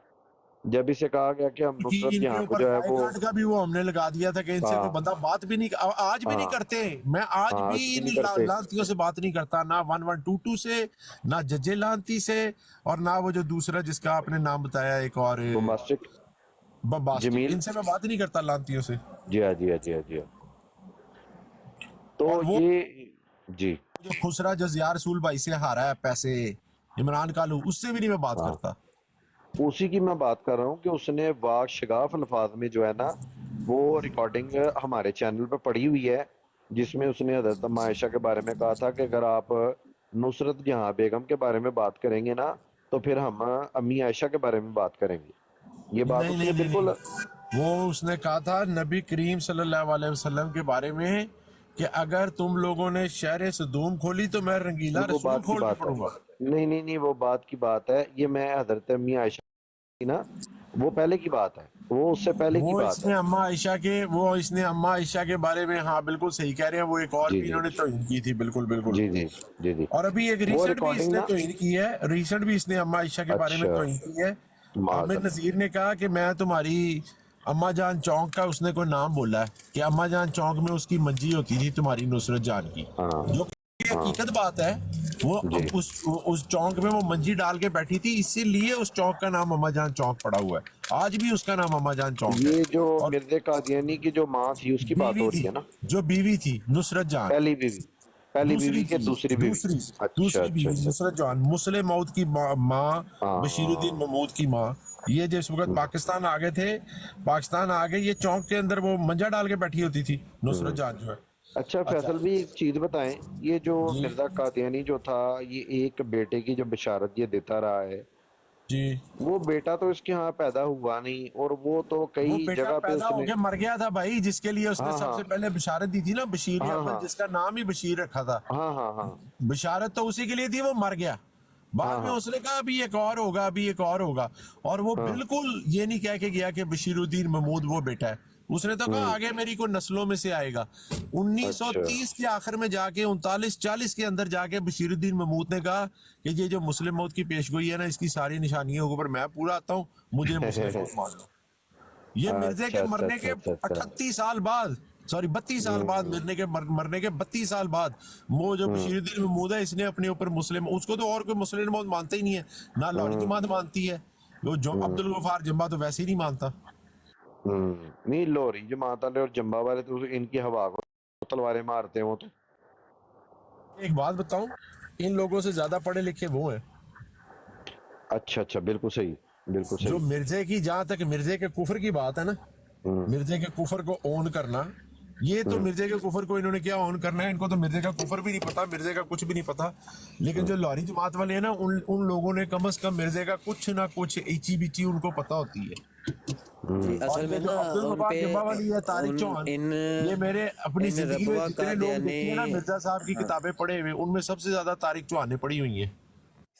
جب اسے کہا گیا کہ ہم کہ نصرت ان کے یہاں کو اوپر جو ہے وہ بائیکاٹ کا بھی وہ ہم نے لگا دیا تھا کہ ان سے کوئی ہاں بندہ بات بھی نہیں، آج بھی نہیں ہاں کرتے. میں آج ہاں بھی آج بھی ان نہیں کرتے. لانتیوں سے بات نہیں کرتا، نہ 1122 سے، نہ ججے لانتی سے، اور نہ وہ جو دوسرا جس کا آپ نے نام بتایا ایک اور بومباسٹک بمباسٹک، جمیل. ان سے میں بات نہیں کرتا لانتیوں سے. جی ہاں، جی ہاں، جی ہاں، جی ہاں. تو اور وہ یہ جی جو خسرا جزیار رسول بھائی سے ہارا ہے پیسے، عمران کالو، اس سے بھی نہیں میں بات ہاں، کرتا. اسی کی میں بات کر رہا ہوں کہ اس نے واق شگاف الفاظ میں جو ہے نا وہ ریکارڈنگ ہمارے چینل پہ پڑی ہوئی ہے، جس میں اس نے حضرت اما عائشہ کے بارے میں کہا تھا کہ اگر آپ نصرت جہاں بیگم کے بارے میں بات کریں گے نا تو پھر ہم امی عائشہ کے بارے میں بات کریں گے. یہ بات نہیں اس نہیں نے نہیں بالکل. نہیں، وہ اس نے کہا تھا نبی کریم صلی اللہ علیہ وسلم کے بارے میں کہ اگر تم لوگوں نے شہر صدوم کھولی تو میں رنگیلا وہ رسول بات کی کھول کے بات ہے. پڑوں گا. نہیں وہ بات کی بات ہے. یہ میں حضرت امی عائشہ کی نا وہ پہلے کی بات ہے، وہ اس سے پہلے کی وہ بات اس ہے. نے اما عائشہ کے بارے میں، ہاں بالکل صحیح کہہ رہے ہیں، وہ ایک اور جی بھی جی انہوں نے توہین کی تھی. بالکل بالکل. جی جی جی جی. اور ابھی ایک وہ ریسنٹ بھی اس ریکارڈنگ نے نا. توہین کی ہے، ریسنٹ بھی اس نے اما عائشہ کے بارے میں اچھا، توہین کی ہے. معاذ عامر اللہ. نذیر نے کہا کہ میں تمہاری اما جان چونک کا، اس نے کوئی نام بولا ہے کہ اما جان چونک میں اس کی منجی ہوتی تھی تمہاری نصرت جان کی، ہاں جو کہ ہاں حقیقت بات ہے. وہ جی. اس چونک میں وہ منجی ڈال کے بیٹھی تھی، اسی لیے اس چونک کا نام اما جان چونک پڑا ہوا ہے. آج بھی اس کا نام اما جان چونک ہے. یہ جو اور مرزا قادیانی کی جو ماں تھی اس کی بات بیوی ہو تھی، رہی ہے نا؟ جو بیوی تھی نصرت جان، پہلی بیوی، پہلی بیوی دوسری کے تھی، دوسری بیوی. دوسری اچھا دوسری اچھا بیوی اچھا. نصرت جان، مسلم موت کی ماں، بشیر الدین ہاں محمود کی ماں. یہ جس وقت پاکستان آ گئے تھے، پاکستان آ گئے، یہ چونک کے اندر وہ منجا ڈال کے بیٹھی ہوتی تھی نصرت جان جو ہے. اچھا اچھا فیصل بھی ایک چیز بتائیں، یہ جو جی مرزا قادیانی جو تھا یہ ایک بیٹے کی جو بشارت یہ دیتا رہا ہے، جی. وہ بیٹا تو اس کے ہاں پیدا ہوا نہیں، اور وہ تو وہ کئی بیٹا جگہ پہ پیدا اس ہو نے. کے مر گیا تھا بھائی، جس کے لیے اس نے ہاں سب ہاں سے پہلے بشارت دی تھی نا، بشیر ہاں احمد، ہاں جس کا نام ہی بشیر رکھا تھا. ہاں ہاں ہاں بشارت تو اسی کے لیے تھی، وہ مر گیا. بعد ہاں میں ہاں اس نے کہا ابھی ایک اور ہوگا، ابھی ایک اور ہوگا. اور وہ ہاں. بالکل یہ نہیں کہہ کے گیا کہ بشیر الدین محمود وہ بیٹا ہے. اس نے تو کہا آگے میری کوئی نسلوں میں سے آئے گا. اچھا 1930 کے آخر میں جا کے 39-40 کے اندر جا کے بشیر الدین محمود نے کہا کہ یہ جو مسلم موت کی پیش گوئی ہے نا، اس کی ساری نشانیوں کے اوپر میں پورا آتا ہوں، مجھے مسلم موت مان لو. یہ مرزے اچھا کے اچھا مرنے اچھا کے اچھا اچھا. 38 سال بعد، سوری 32 سال بعد، مرنے کے 32 سال بعد، وہ جو بشیر الدین محمود ہے، اس نے اپنے اوپر مسلم، اس کو تو اور کوئی مسلم موت مانتا ہی نہیں ہے، نہ لاہوری جماعت مانتی ہے، وہ جو عبد الغفار جمبا تو ویسے ہی نہیں مانتا. نہیں، لوری جماعت والے اور جمبا والے تو ان کی ہوا کو تلواریں مارتے ہیں وہ تو. ایک بات بتاؤں، ان لوگوں سے زیادہ پڑھے لکھے وہ ہیں اچھا اچھا، بالکل صحیح، بالکل جو صحیح. مرزے کی، جہاں تک مرزے کے کفر کی بات ہے نا، مرزے کے کفر کو اون کرنا، یہ تو مرزے کے کفر کو انہوں نے کیا اون کرنا ہے، ان کو تو مرزے کا کفر بھی نہیں پتا، مرزے کا کچھ بھی نہیں پتا. لیکن جو لاہوری جماعت والے ہیں نا، ان لوگوں نے کم از کم مرزے کا کچھ نہ کچھ ایچی بیچی ان کو پتا ہوتی ہے. جی اور اصل یہ میں جو نا عبد ان الغفار پہ جمبا والی ہے، طارق چوہان، یہ میرے اپنی زندگی میں ربوہ جتنے لوگ دیکھے ہیں نا قادیانی، مرزا صاحب کی کتابیں پڑھے ہوئے، ان میں سب سے زیادہ طارق چوہان نے پڑھی ہوئی ہیں.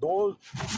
2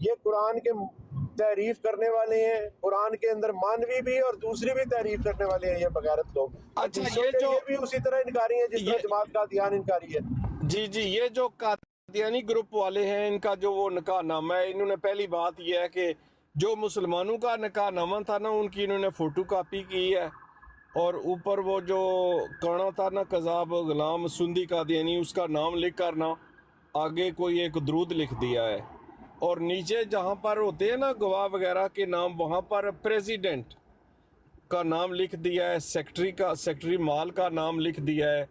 یہ قرآن کے تعریف کرنے والے ہیں، قرآن کے اندر مانوی بھی اور دوسری بھی تعریف کرنے والے ہیں یہ بغیرت لوگ. اچھا، دوسروں یہ کے جو لیے بھی اسی طرح انکاری ہیں جس طرح یہ جماعت قادیان انکاری ہے. جی جی، یہ جو قادیانی گروپ والے ہیں، ان کا جو وہ نکاح نامہ ہے، انہوں نے پہلی بات یہ ہے کہ جو مسلمانوں کا نکاح نامہ تھا نا، ان کی انہوں نے فوٹو کاپی کی ہے، اور اوپر وہ جو کانا تھا نا قذاب غلام سندی قادیانی، اس کا نام لکھ کر نا آگے کوئی ایک درود لکھ دیا ہے، اور نیچے جہاں پر ہوتے ہیں نا گواہ وغیرہ کے نام، وہاں پر پریزیڈنٹ کا نام لکھ دیا ہے، سیکٹری مال کا نام لکھ دیا ہے،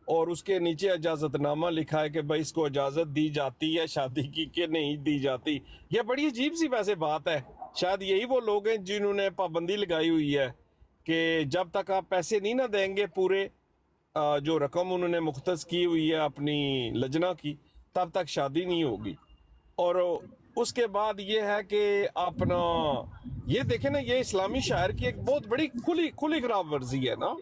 اور اس کے نیچے اجازت نامہ لکھا ہے کہ بھائی اس کو اجازت دی جاتی ہے شادی کی کہ نہیں دی جاتی. یہ بڑی عجیب سی ویسے بات ہے. شاید یہی وہ لوگ ہیں جنہوں نے پابندی لگائی ہوئی ہے کہ جب تک آپ پیسے نہیں نہ دیں گے پورے جو رقم انہوں نے مختص کی ہوئی ہے اپنی لجنہ کی، تب تک شادی نہیں ہوگی. اور اس کے بعد یہ ہے کہ اپنا یہ دیکھیں نا، یہ اسلامی شاعر کی ایک بہت بڑی کھلی خراب ورزی ہے نا.